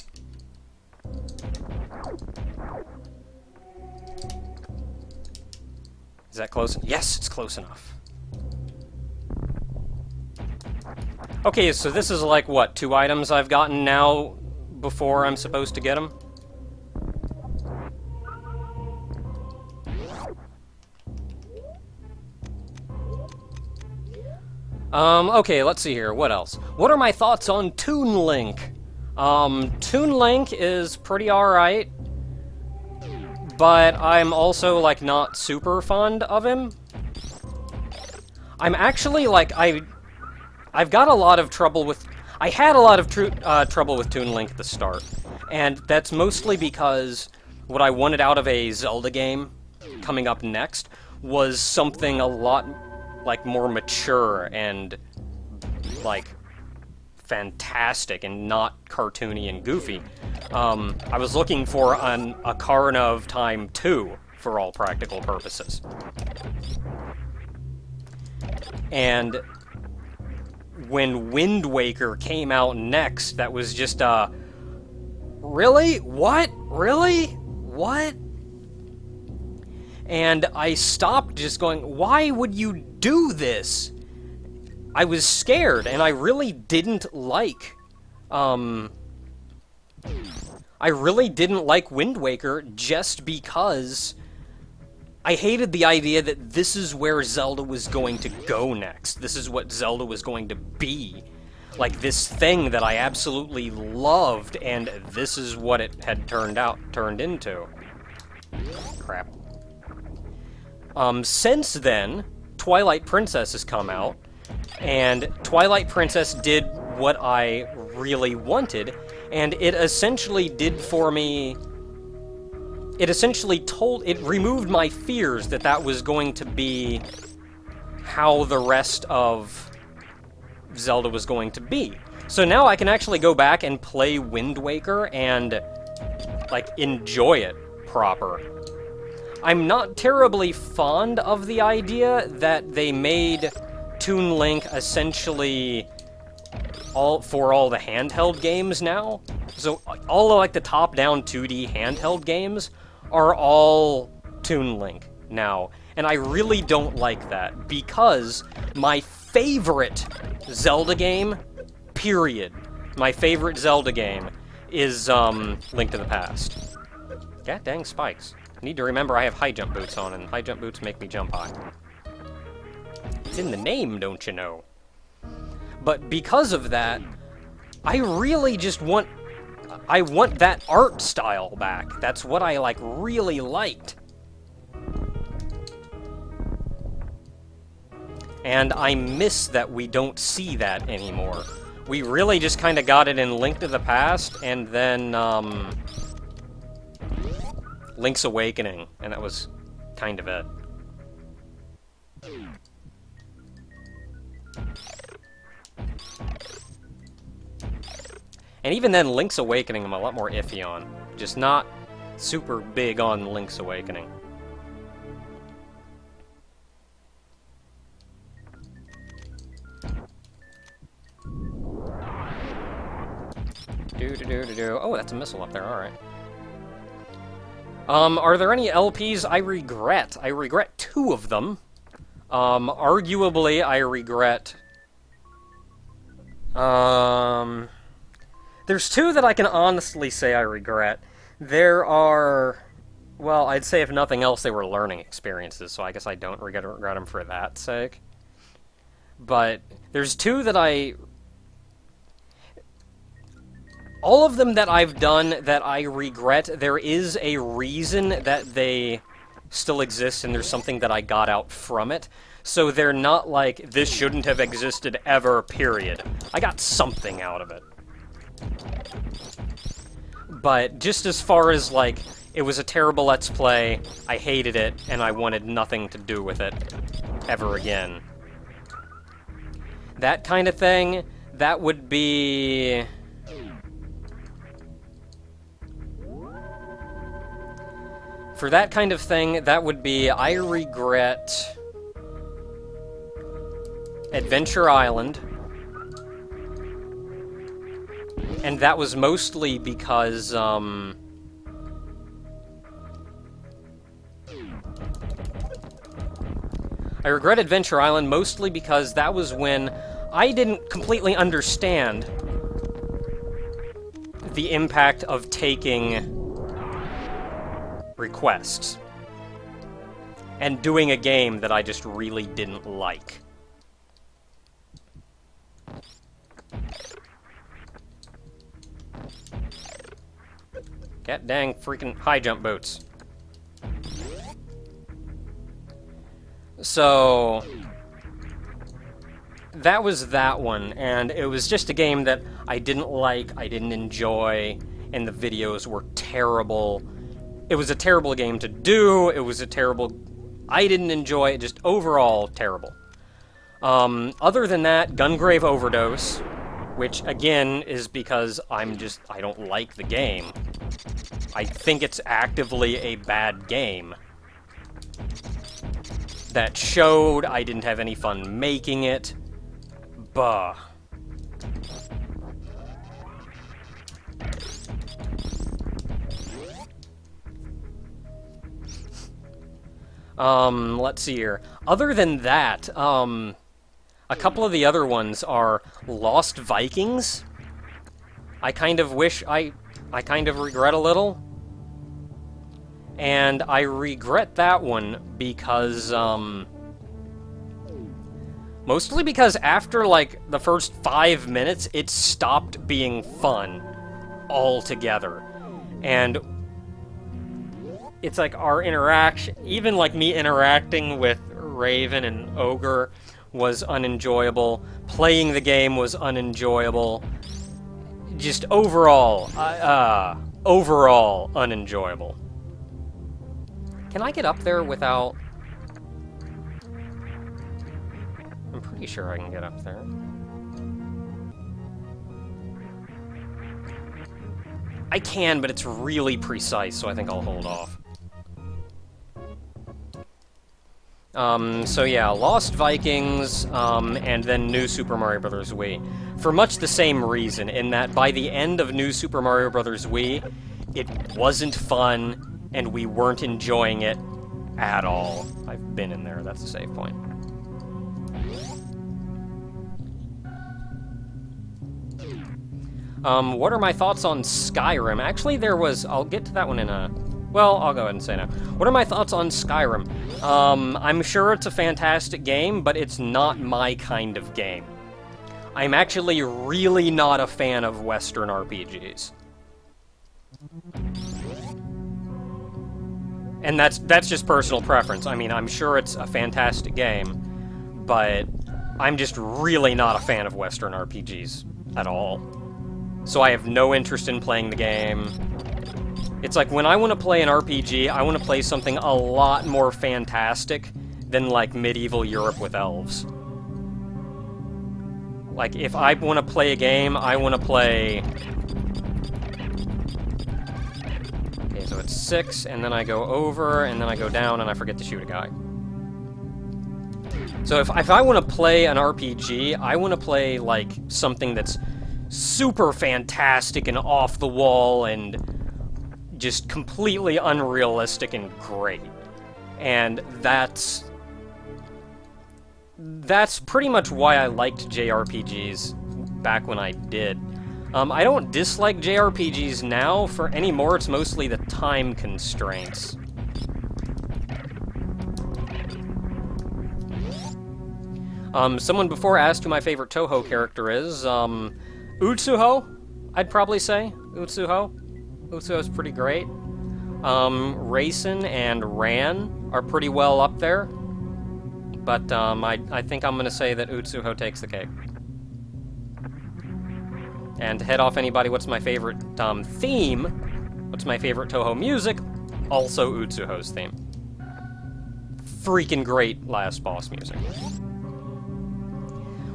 Is that close? Yes, it's close enough. Okay, so this is like, what, 2 items I've gotten now before I'm supposed to get them? Okay, let's see here. What else? What are my thoughts on Toon Link? Toon Link is pretty alright, but I'm also, like, not super fond of him. I'm actually, like, I've got a lot of trouble with... I had a lot of trouble with Toon Link at the start, and that's mostly because what I wanted out of a Zelda game coming up next was something a lot, like, more mature and, like, fantastic and not cartoony and goofy. I was looking for an Ocarina of Time 2, for all practical purposes. And when Wind Waker came out next, that was just, really? What? Really? What? And I stopped just going, why would you do this? I was scared, and I really didn't like, I really didn't like Wind Waker just because I hated the idea that this is where Zelda was going to go next. This is what Zelda was going to be. Like, this thing that I absolutely loved, and this is what it had turned into. Crap. Since then, Twilight Princess has come out, and Twilight Princess did what I really wanted, and it essentially did for me... It removed my fears that that was going to be how the rest of Zelda was going to be. So now I can actually go back and play Wind Waker and, like, enjoy it proper. I'm not terribly fond of the idea that they made Toon Link essentially for all the handheld games now. So all of, like, the top-down 2D handheld games are all Toon Link now. And I really don't like that, because my favorite Zelda game, period, my favorite Zelda game is Link to the Past. God dang spikes. I need to remember I have high jump boots on, and high jump boots make me jump high. It's in the name, don't you know? But because of that, I really just want... I want that art style back. That's what I, like, really liked. And I miss that we don't see that anymore. We really just kind of got it in Link to the Past, and then, Link's Awakening, and that was kind of it. And even then, Link's Awakening I'm a lot more iffy on. Just not super big on Link's Awakening. Oh, that's a missile up there, alright. Are there any LPs I regret? I regret 2 of them. Arguably, I regret... There's 2 that I can honestly say I regret. There are... Well, I'd say if nothing else, they were learning experiences, so I guess I don't regret them for that sake. But there's 2 that I... All of them that I've done that I regret, there is a reason that they still exists and there's something that I got out from it. So they're not like, this shouldn't have existed ever, period. I got something out of it. But just as far as, like, it was a terrible Let's Play, I hated it, and I wanted nothing to do with it ever again. That kind of thing, that would be... For that kind of thing, that would be, I regret Adventure Island. And that was mostly because, I regret Adventure Island mostly because that was when I didn't completely understand the impact of taking requests and doing a game that I just really didn't like. God dang freaking high jump boots. So that was that one, and it was just a game that I didn't like, I didn't enjoy, and the videos were terrible. It was a terrible game to do, it was a terrible... I didn't enjoy it, just overall terrible. Other than that, Gungrave Overdose, which, again, is because I don't like the game. I think it's actively a bad game. That showed, I didn't have any fun making it. Bah. Let's see here. Other than that, a couple of the other ones are Lost Vikings. I kind of wish I kind of regret a little. And I regret that one because, mostly because after, like, the first 5 minutes, it stopped being fun altogether. And it's like our interaction, even like me interacting with Raven and Ogre was unenjoyable. Playing the game was unenjoyable. Just overall, overall unenjoyable. Can I get up there without... I'm pretty sure I can get up there. I can, but it's really precise, so I think I'll hold off. So yeah, Lost Vikings, and then New Super Mario Bros. Wii. For much the same reason, in that by the end of New Super Mario Bros. Wii, it wasn't fun, and we weren't enjoying it at all. I've been in there, that's a save point. What are my thoughts on Skyrim? Actually, there was... I'll get to that one in a... Well, I'll go ahead and say now. What are my thoughts on Skyrim? I'm sure it's a fantastic game, but it's not my kind of game. I'm actually really not a fan of Western RPGs. And that's just personal preference. I mean, I'm sure it's a fantastic game, but I'm just really not a fan of Western RPGs at all. So I have no interest in playing the game. It's like, when I want to play an RPG, I want to play something a lot more fantastic than, like, medieval Europe with elves. Like, if I want to play a game, I want to play... Okay, so it's 6, and then I go over, and then I go down, and I forget to shoot a guy. So if I want to play an RPG, I want to play, like, something that's super fantastic and off the wall and just completely unrealistic and great. And that's pretty much why I liked JRPGs back when I did. I don't dislike JRPGs now. For anymore, it's mostly the time constraints. Someone before asked who my favorite Touhou character is. Utsuho, I'd probably say. Utsuho's pretty great. Raisin and Ran are pretty well up there. But I think I'm going to say that Utsuho takes the cake. And to head off anybody, what's my favorite theme? What's my favorite Touhou music? Also Utsuho's theme. Freaking great last boss music.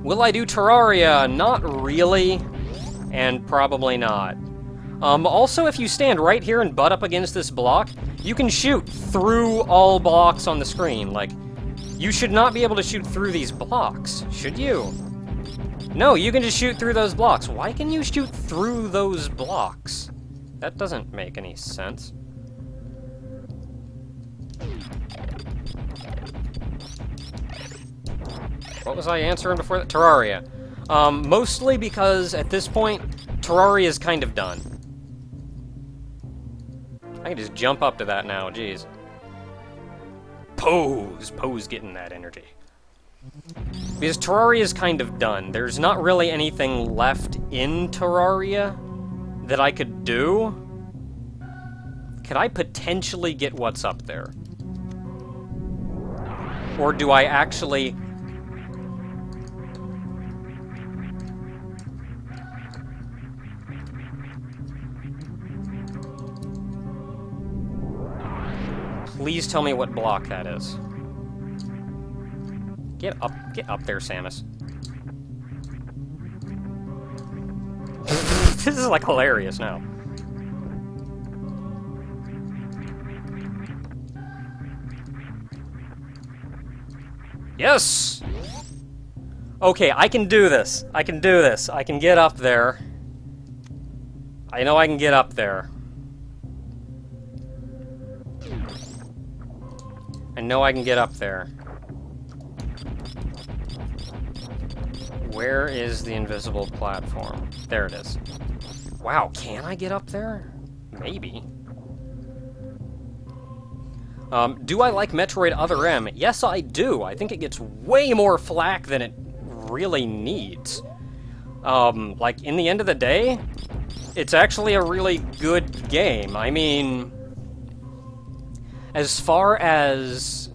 Will I do Terraria? Not really, and probably not. Also, if you stand right here and butt up against this block, you can shoot through all blocks on the screen. Like, you should not be able to shoot through these blocks, should you? No, you can just shoot through those blocks. Why can you shoot through those blocks? That doesn't make any sense. What was I answering before that? Terraria. Mostly because, at this point, Terraria is kind of done. I can just jump up to that now, jeez. Pose! Pose getting that energy. Because Terraria is kind of done. There's not really anything left in Terraria that I could do. Could I potentially get what's up there? Or do I actually... Please tell me what block that is. Get up there, Samus. This is like hilarious now. Yes! Okay, I can do this. I can do this. I can get up there. I know I can get up there. I know I can get up there. Where is the invisible platform? There it is. Wow, can I get up there? Maybe. Do I like Metroid Other M? Yes, I do. I think it gets way more flack than it really needs. Like, in the end of the day, it's actually a really good game. I mean... As far as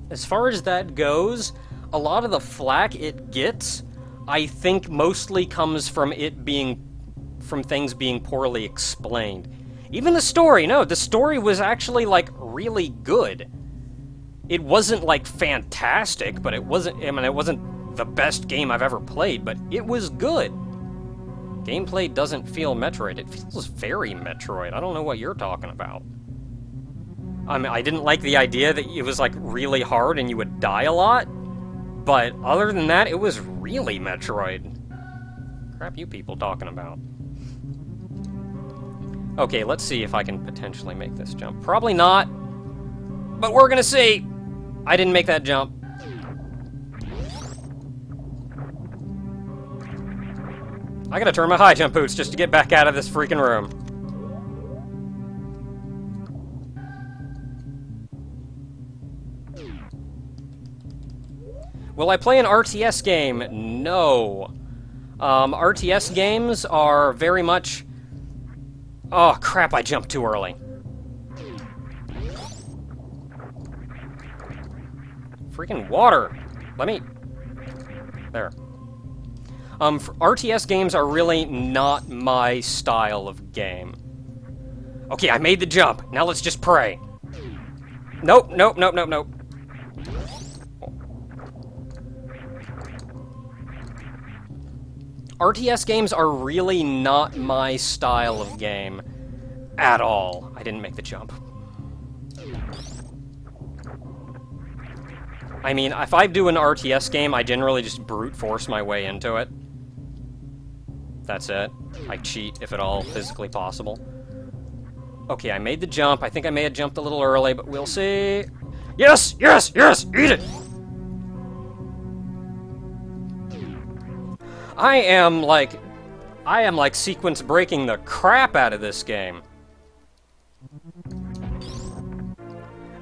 that goes, a lot of the flack it gets, I think mostly comes from things being poorly explained. Even the story, no, the story was actually, like, really good. It wasn't, like, fantastic, but it wasn't the best game I've ever played, but it was good. Gameplay doesn't feel Metroid, it feels very Metroid. I don't know what you're talking about. I mean, I didn't like the idea that it was, like, really hard and you would die a lot, but other than that, it was really Metroid. Crap you people talking about. Okay, let's see if I can potentially make this jump. Probably not, but we're gonna see! I didn't make that jump. I gotta turn my high jump boots just to get back out of this freaking room. Will I play an RTS game? No. RTS games are very much... Oh, crap, I jumped too early. Freaking water! Let me... There. RTS games are really not my style of game. Okay, I made the jump. Now let's just pray. Nope, nope, nope, nope, nope. RTS games are really not my style of game at all. I didn't make the jump. I mean, if I do an RTS game, I generally just brute force my way into it. That's it. I cheat, if at all physically possible. Okay, I made the jump. I think I may have jumped a little early, but we'll see. Yes! Yes! Yes! Eat it! I am like sequence breaking the crap out of this game.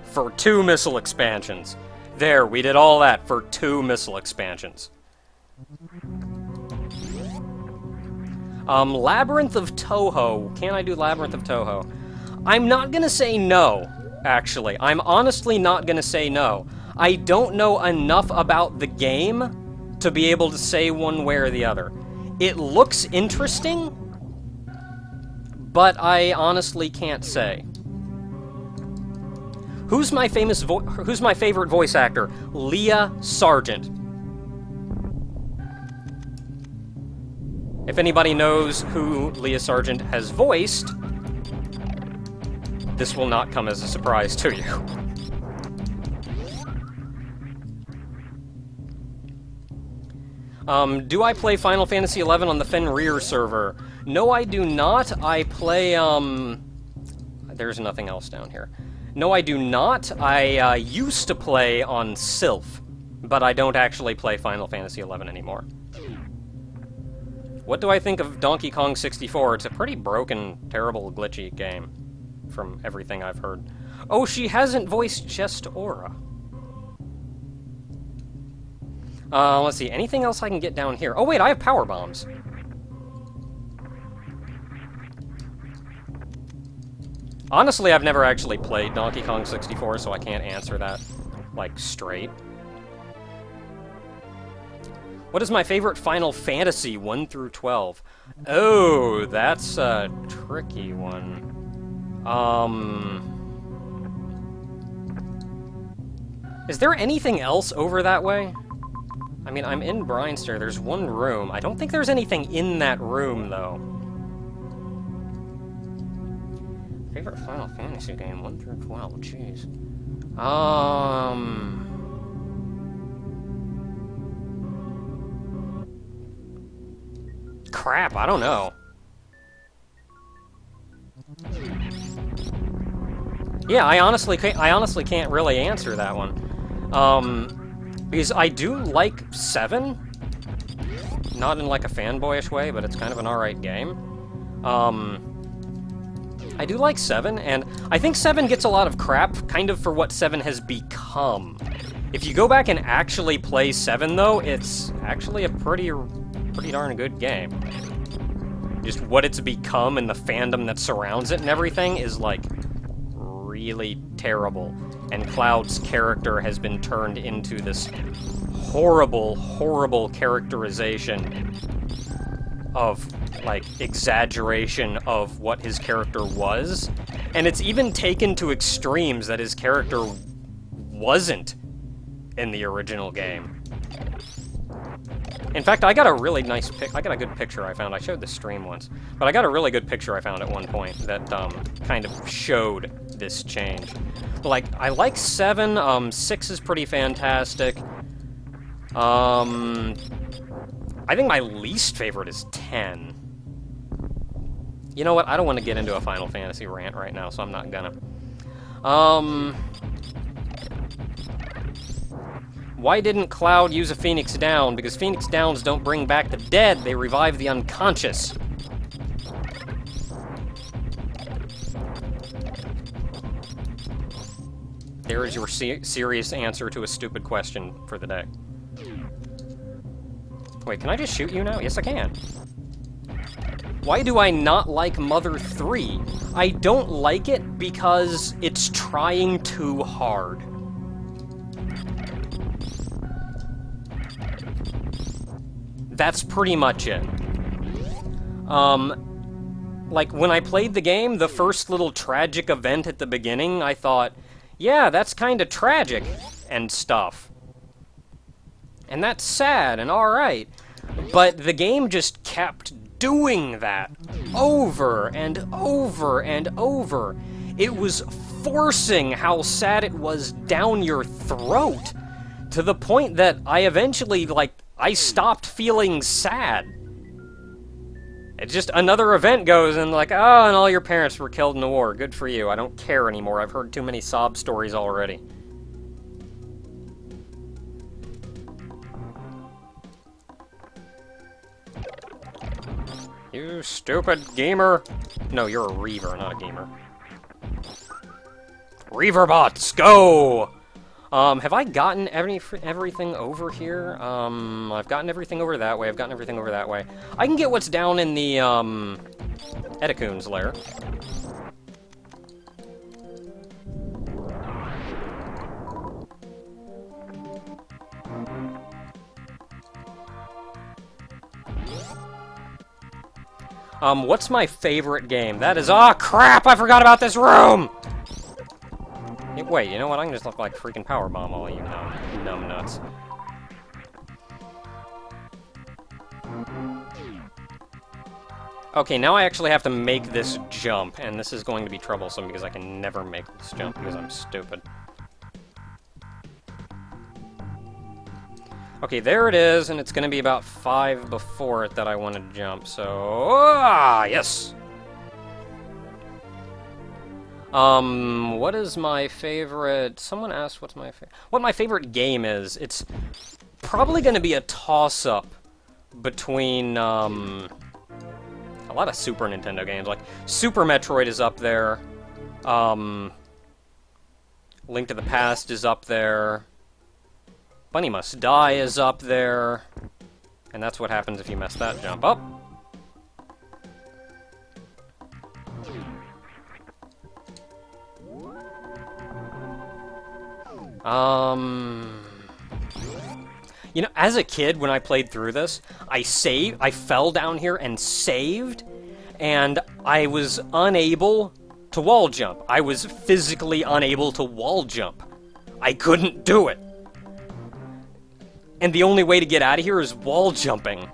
For 2 missile expansions. There, we did all that for 2 missile expansions. Labyrinth of Touhou. Can I do Labyrinth of Touhou? I'm not gonna say no. actually. I'm honestly not gonna say no. I don't know enough about the game to be able to say one way or the other. It looks interesting, but I honestly can't say. Who's my favorite voice actor? Leah Sargent. If anybody knows who Leah Sargent has voiced, this will not come as a surprise to you. Do I play Final Fantasy XI on the Fenrir server? No, I do not. I play, there's nothing else down here. No, I do not. I used to play on Sylph, but I don't actually play Final Fantasy XI anymore. What do I think of Donkey Kong 64? It's a pretty broken, terrible, glitchy game, from everything I've heard. Oh, she hasn't voiced just Aura. Let's see, anything else I can get down here? Oh wait, I have power bombs. Honestly, I've never actually played Donkey Kong 64, so I can't answer that, like, straight. What is my favorite Final Fantasy 1 through 12? Oh, that's a tricky one. Is there anything else over that way? I mean, I'm in Breinster. There's one room. I don't think there's anything in that room, though. Favorite Final Fantasy game, 1 through 12, jeez. Crap, I don't know. Yeah, I honestly can't really answer that one. Because I do like 7. Not in like a fanboyish way, but it's kind of an alright game. I do like 7, and I think 7 gets a lot of crap, kind of for what 7 has become. If you go back and actually play 7, though, it's actually a pretty darn good game. Just what it's become and the fandom that surrounds it and everything is, like, really terrible. And Cloud's character has been turned into this horrible, horrible characterization of, like, exaggeration of what his character was. And it's even taken to extremes that his character wasn't in the original game. In fact, I got a really nice I got a good picture I found. I showed the stream once. But I got a really good picture I found at one point that, kind of showed this change. But, like, I like 7, 6 is pretty fantastic. I think my least favorite is 10. You know what? I don't want to get into a Final Fantasy rant right now, so I'm not gonna. Why didn't Cloud use a Phoenix Down? Because Phoenix Downs don't bring back the dead, they revive the unconscious. There is your serious answer to a stupid question for the day. Wait, can I just shoot you now? Yes, I can. Why do I not like Mother 3? I don't like it because it's trying too hard. That's pretty much it. Like, when I played the game, the first little tragic event at the beginning, I thought, yeah, that's kinda tragic, and stuff. And that's sad and alright. But the game just kept doing that over and over and over. It was forcing how sad it was down your throat, to the point that I eventually, like, I stopped feeling sad. It's just another event goes and like, oh, and all your parents were killed in the war. Good for you. I don't care anymore. I've heard too many sob stories already. You stupid gamer. No, you're a Reaver, not a gamer. Reaver bots, go! Have I gotten everything over here? I've gotten everything over that way. I've gotten everything over that way. I can get what's down in the, Edacoon's lair. What's my favorite game? That is... Oh, crap! I forgot about this room! Hey, wait, you know what? I can just look like freaking Powerbomb all you numb nuts. Okay, now I actually have to make this jump, and this is going to be troublesome because I can never make this jump because I'm stupid. Okay, there it is, and it's going to be about 5 before it that I want to jump, so... Ah, yes! What is my favorite... Someone asked what my favorite game is. It's probably going to be a toss-up between, a lot of Super Nintendo games, like Super Metroid is up there, Link to the Past is up there, Bunny Must Die is up there, and that's what happens if you mess that jump up. You know, as a kid, when I played through this, I fell down here and saved, and I was unable to wall jump. I was physically unable to wall jump. I couldn't do it. And the only way to get out of here is wall jumping.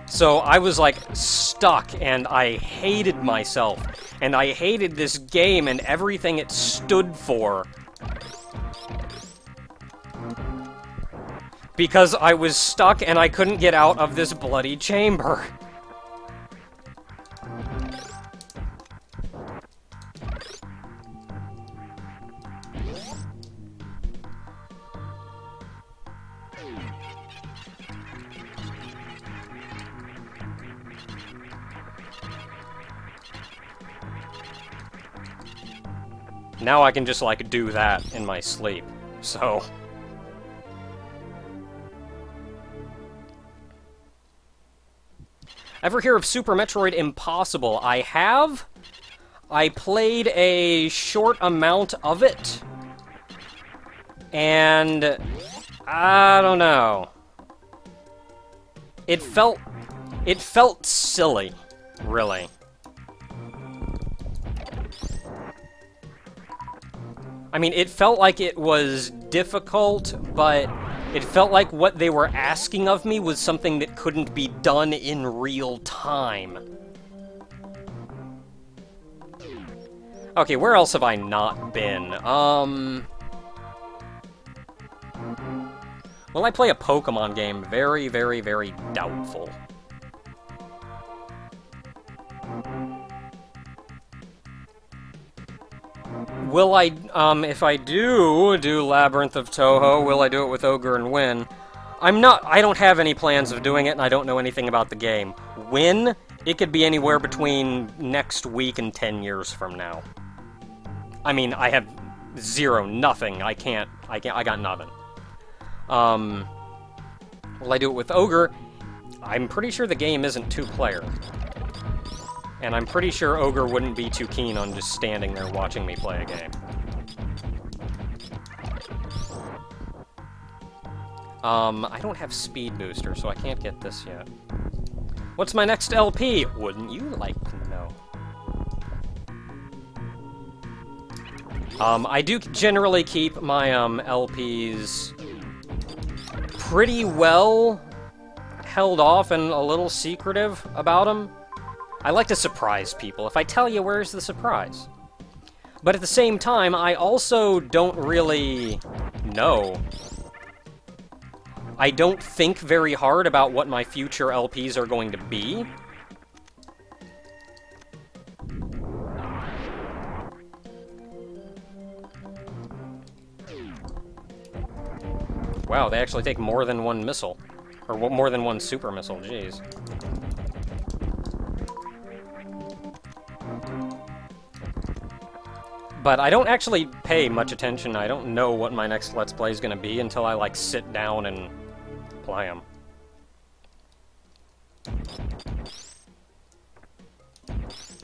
So I was like stuck, and I hated myself, and I hated this game and everything it stood for. Because I was stuck and I couldn't get out of this bloody chamber. Now I can just, like, do that in my sleep, so... Ever hear of Super Metroid Impossible? I have. I played a short amount of it. And... I don't know. It felt silly, really. I mean, it felt like it was difficult, but it felt like what they were asking of me was something that couldn't be done in real time. Okay, where else have I not been? Will I play a Pokemon game? Very, very, very doubtful. Will I, if I do Labyrinth of Touhou, will I do it with Ogre and win? I don't have any plans of doing it, and I don't know anything about the game. When? It could be anywhere between next week and 10 years from now. I mean, I have nothing. I got nothing. Will I do it with Ogre? I'm pretty sure the game isn't 2-player. And I'm pretty sure Ogre wouldn't be too keen on just standing there watching me play a game. I don't have Speed Booster, so I can't get this yet. What's my next LP? Wouldn't you like to know? I do generally keep my, LPs pretty well held off and a little secretive about them. I like to surprise people. If I tell you, where's the surprise? But at the same time, I also don't really know. I don't think very hard about what my future LPs are going to be. Wow, they actually take more than one missile. Or more than one super missile, jeez. But I don't actually pay much attention. I don't know what my next Let's Play is going to be until I, like, sit down and play them.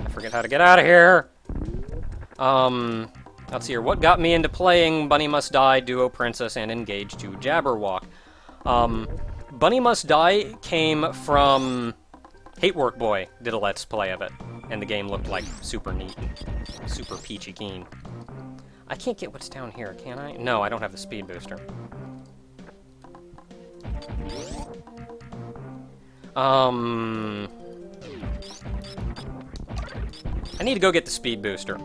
I forget how to get out of here! Let's see here. What got me into playing Bunny Must Die, Duo Princess, and Engage to Jabberwock? Bunny Must Die came from... Hate Work Boy did a Let's Play of it, and the game looked like super neat and super peachy keen. I can't get what's down here, can I? No, I don't have the speed booster. I need to go get the speed booster.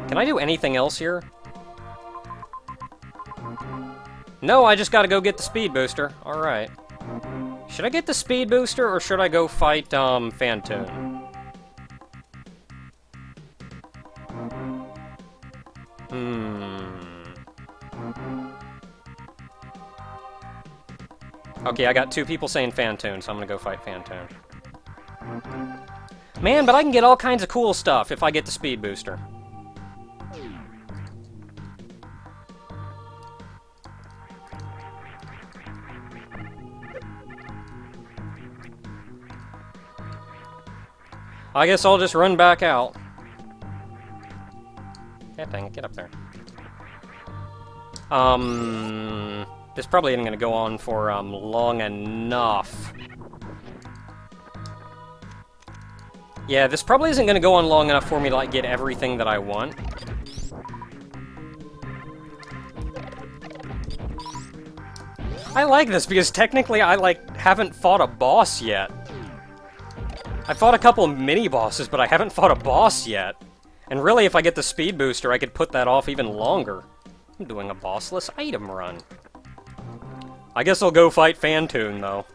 Can I do anything else here? No, I just gotta go get the speed booster. Alright. Should I get the speed booster, or should I go fight, Phantoon? Okay, I got 2 people saying Phantoon, so I'm gonna go fight Phantoon. Man, but I can get all kinds of cool stuff if I get the speed booster. I guess I'll just run back out. Yeah, dang it, get up there. This probably isn't gonna go on for, long enough. Yeah, this probably isn't gonna go on long enough for me to, like, get everything that I want. I like this, because technically I, like, haven't fought a boss yet. I fought a couple mini-bosses, but I haven't fought a boss yet. And really, if I get the speed booster, I could put that off even longer. I'm doing a bossless item run. I guess I'll go fight Phantoon, though.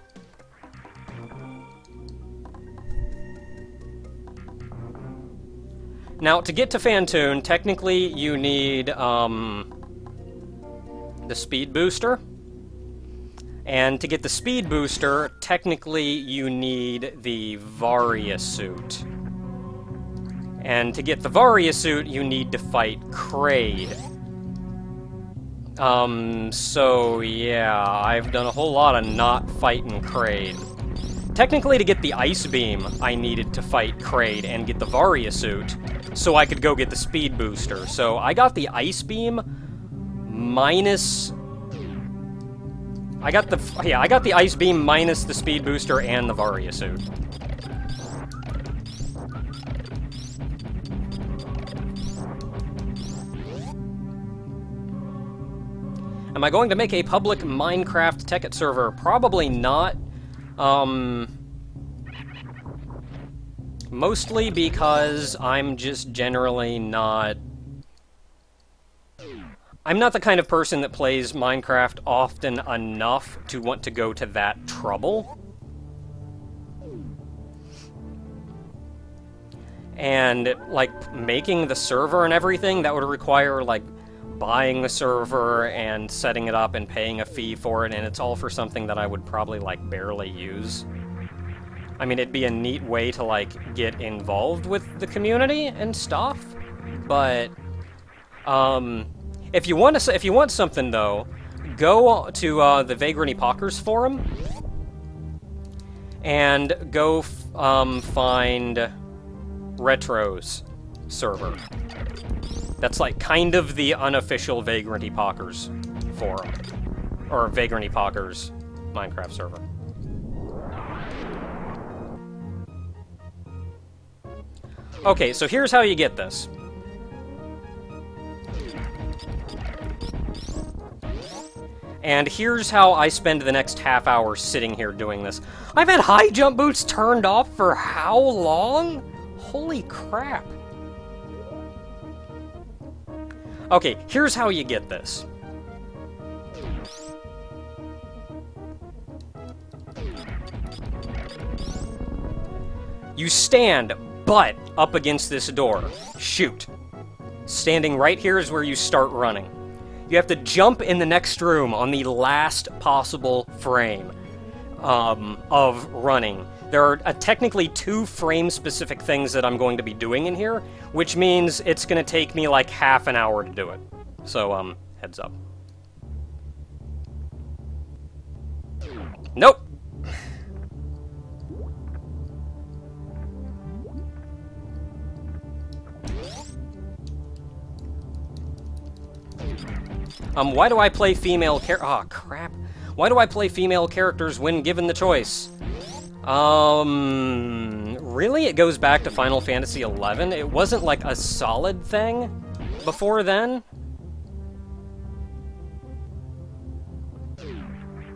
Now, to get to Phantoon, technically you need, the speed booster. And to get the speed booster, technically you need the Varia suit. And to get the Varia suit, you need to fight Kraid. So yeah, I've done a whole lot of not fighting Kraid. Technically, to get the Ice Beam, I needed to fight Kraid and get the Varia suit, so I could go get the speed booster. So I got the Ice Beam minus... I got the Ice Beam minus the speed booster and the Varia suit. Am I going to make a public Minecraft Tekkit server? Probably not. Mostly because I'm just generally not... I'm not the kind of person that plays Minecraft often enough to want to go to that trouble. And, like, making the server and everything, that would require, like, buying the server and setting it up and paying a fee for it, and it's all for something that I would probably, like, barely use. I mean, it'd be a neat way to, like, get involved with the community and stuff, but, if you want something, though, go to, the Vagrant Epochers forum, and go, find Retro's server. That's, like, kind of the unofficial Vagrant Epochers forum. Or Vagrant Epochers Minecraft server. Okay, so here's how you get this. And here's how I spend the next half hour sitting here doing this. I've had high jump boots turned off for how long? Holy crap. Okay, here's how you get this. You stand butt up against this door. Shoot. Standing right here is where you start running. You have to jump in the next room on the last possible frame of running. There are technically 2 frame-specific things that I'm going to be doing in here, which means it's going to take me like half an hour to do it. So, heads up. Nope! Why do I play female Aw, crap. Why do I play female characters when given the choice? Really? It goes back to Final Fantasy XI? It wasn't, like, a solid thing before then?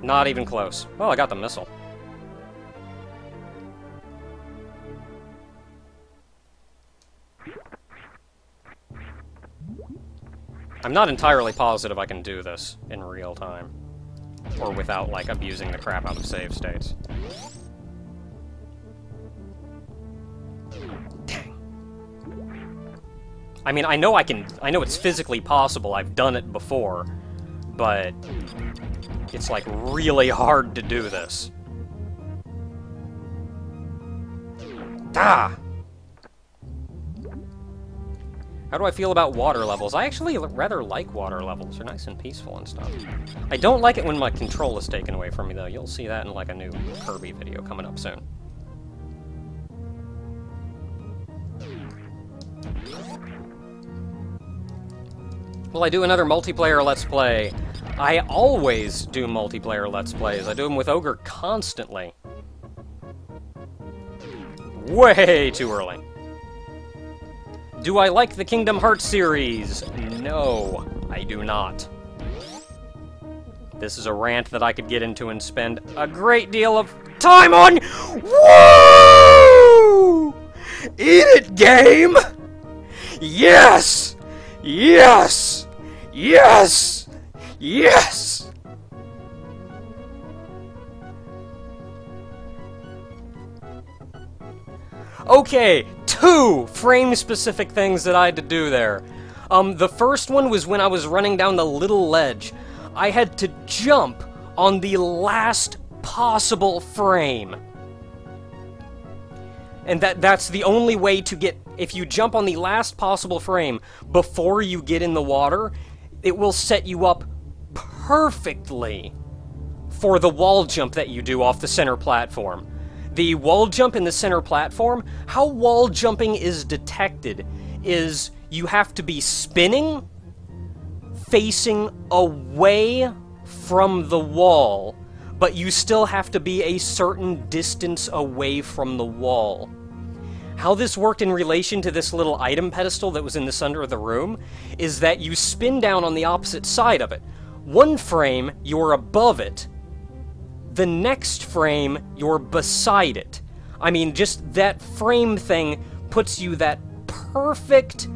Not even close. Well, I got the missile. I'm not entirely positive I can do this in real time. Or without, like, abusing the crap out of save states. Dang. I mean, I know it's physically possible, I've done it before, but it's, like, really hard to do this. Ah! How do I feel about water levels? I actually rather like water levels. They're nice and peaceful and stuff. I don't like it when my control is taken away from me, though. You'll see that in, like, a new Kirby video coming up soon. Will I do another multiplayer Let's Play? I always do multiplayer Let's Plays. I do them with Ogre constantly. Way too early. Do I like the Kingdom Hearts series? No, I do not. This is a rant that I could get into and spend a great deal of time on. Woo! Eat it, game! Yes! Yes! Yes! Yes! Okay, 2 frame-specific things that I had to do there. The first one was when I was running down the little ledge. I had to jump on the last possible frame. And that's the only way to get... If you jump on the last possible frame before you get in the water, it will set you up perfectly for the wall jump that you do off the center platform. The wall jump in the center platform, how wall jumping is detected is you have to be spinning, facing away from the wall, but you still have to be a certain distance away from the wall. How this worked in relation to this little item pedestal that was in the center of the room is that you spin down on the opposite side of it. One frame, you're above it. The next frame, you're beside it. I mean, just that frame thing puts you that perfect,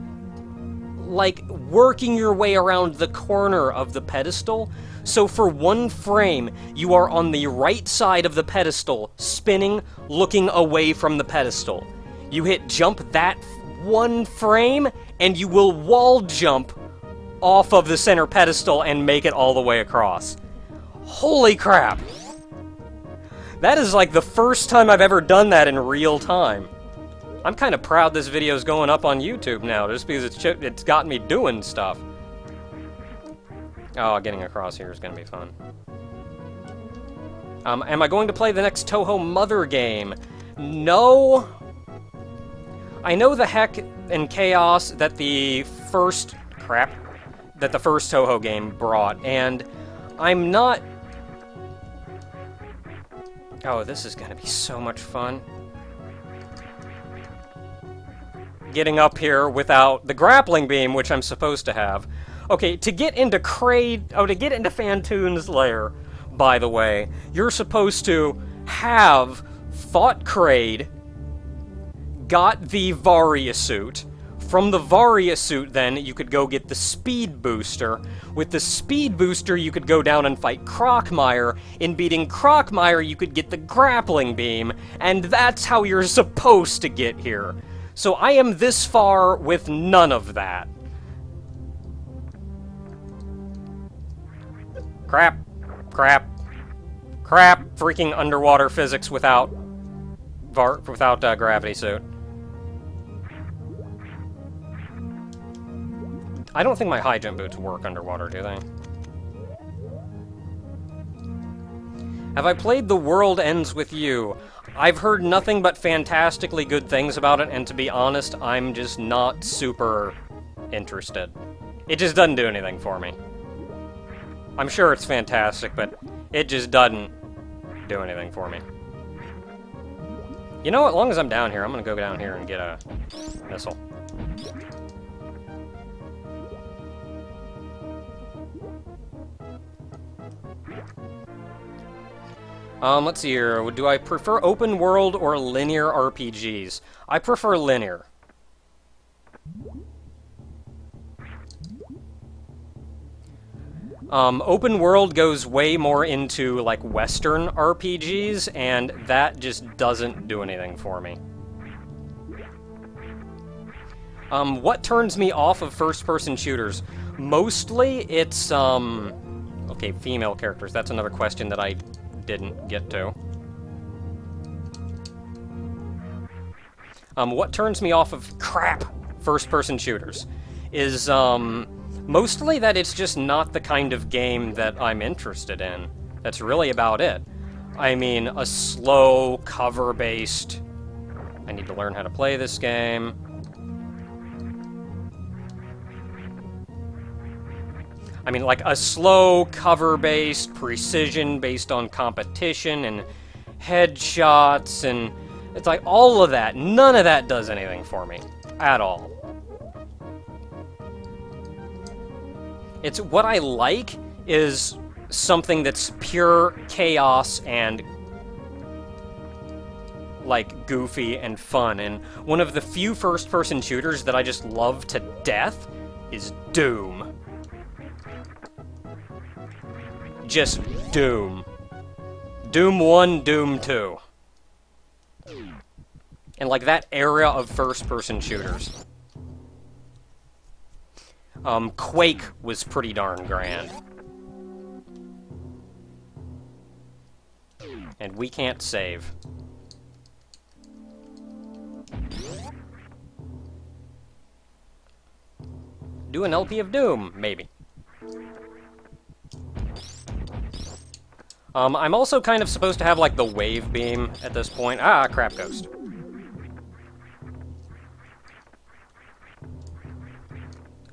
like, working your way around the corner of the pedestal. So for one frame, you are on the right side of the pedestal, spinning, looking away from the pedestal. You hit jump that one frame, and you will wall jump off of the center pedestal and make it all the way across. Holy crap! That is like the first time I've ever done that in real time. I'm kind of proud this video is going up on YouTube now, just because it's got me doing stuff. Oh, getting across here is going to be fun. Am I going to play the next Touhou Mother game? No. I know the heck and chaos that the first... Crap. That the first Touhou game brought, and I'm not... Oh, this is gonna be so much fun. Getting up here without the grappling beam, which I'm supposed to have. Okay, to get into to get into Phantoon's lair, by the way, you're supposed to have fought Kraid, got the Varia suit. From the Varia suit, then, you could go get the speed booster. With the speed booster, you could go down and fight Crocmire. In beating Crocmire, you could get the grappling beam, and that's how you're supposed to get here. So I am this far with none of that. Crap. Crap. Crap. Freaking underwater physics without gravity suit. I don't think my high jump boots work underwater, do they? Have I played The World Ends With You? I've heard nothing but fantastically good things about it, and to be honest, I'm just not super interested. It just doesn't do anything for me. I'm sure it's fantastic, but it just doesn't do anything for me. You know, as long as I'm down here, I'm gonna go down here and get a missile. Let's see here. Do I prefer open world or linear RPGs? I prefer linear. Open world goes way more into, like, Western RPGs, and that just doesn't do anything for me. What turns me off of first-person shooters? Mostly, it's, okay, female characters. That's another question that I didn't get to. What turns me off of crap first-person shooters is, mostly that it's just not the kind of game that I'm interested in. That's really about it. I mean, a slow, cover-based... I need to learn how to play this game. I mean, like, a slow, cover-based, precision based on competition and headshots, and it's like all of that. None of that does anything for me. At all. It's what I like is something that's pure chaos and, like, goofy and fun. And one of the few first-person shooters that I just love to death is Doom. Just Doom. Doom 1, Doom 2. And, like, that era of first-person shooters. Quake was pretty darn grand. And we can't save. Do an LP of Doom, maybe. I'm also kind of supposed to have, like, the wave beam at this point. Ah, crap, ghost.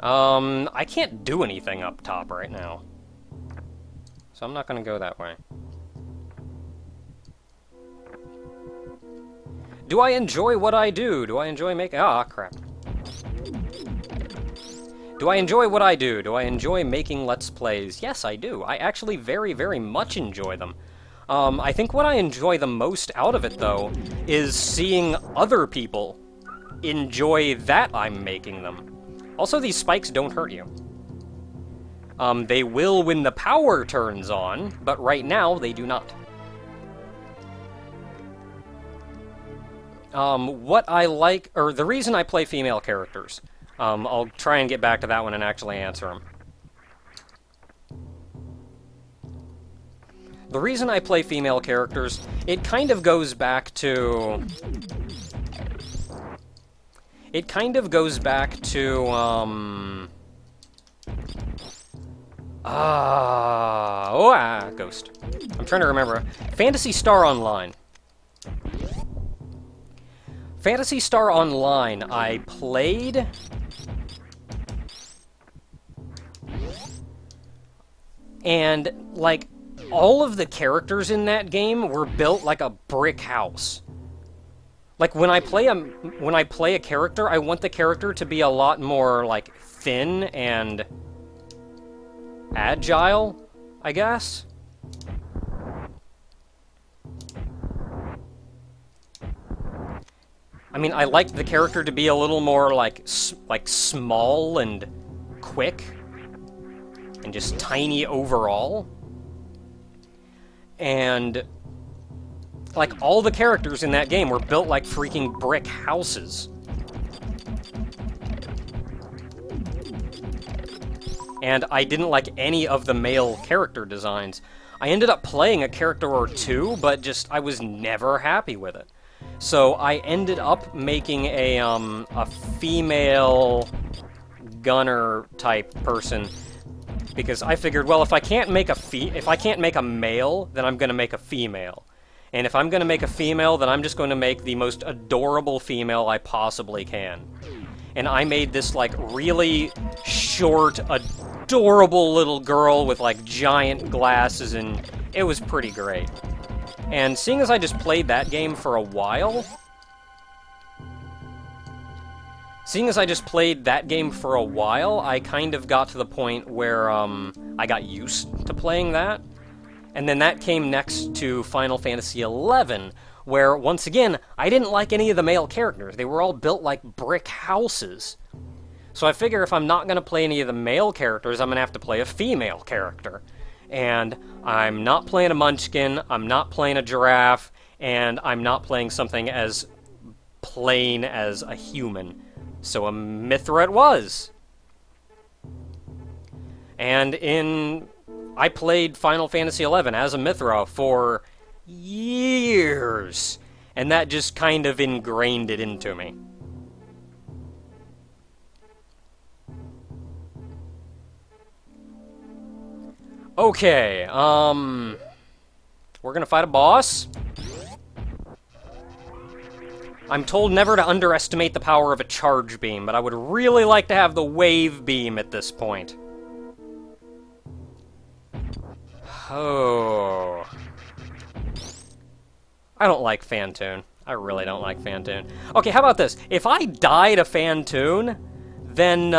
I can't do anything up top right now. So I'm not gonna go that way. Do I enjoy what I do? Do I enjoy making... Ah, crap. Do I enjoy what I do? Do I enjoy making Let's Plays? Yes, I do. I actually very, very much enjoy them. I think what I enjoy the most out of it, though, is seeing other people enjoy that I'm making them. Also, these spikes don't hurt you. They will when the power turns on, but right now, they do not. What I like, or the reason I play female characters, I'll try and get back to that one and actually answer them. The reason I play female characters, it kind of goes back to... It kind of goes back to, Ghost. I'm trying to remember. Phantasy Star Online. Phantasy Star Online, I played... And, like, all of the characters in that game were built like a brick house. Like, when I play a character, I want the character to be a lot more, like, thin and agile, I guess. I mean, I like the character to be a little more, like small and quick. And just tiny overall. And... like, all the characters in that game were built like freaking brick houses. And I didn't like any of the male character designs. I ended up playing a character or two, but just, I was never happy with it. So I ended up making a female gunner type person. Because I figured, well, if I can't make a male, then I'm gonna make a female. And if I'm going to make a female, then I'm just going to make the most adorable female I possibly can. And I made this, like, really short, adorable little girl with, like, giant glasses, and it was pretty great. And seeing as I just played that game for a while... I kind of got to the point where, I got used to playing that. And then that came next to Final Fantasy XI, where, once again, I didn't like any of the male characters. They were all built like brick houses. So I figure if I'm not going to play any of the male characters, I'm going to have to play a female character. And I'm not playing a Munchkin, I'm not playing a giraffe, and I'm not playing something as plain as a human. So a Mithra it was. And I played Final Fantasy XI as a Mithra for years, and that just kind of ingrained it into me. Okay, we're gonna fight a boss. I'm told never to underestimate the power of a charge beam, but I would really like to have the wave beam at this point. Oh. I don't like Phantoon. I really don't like Phantoon. Okay, how about this? If I die to Phantoon, then,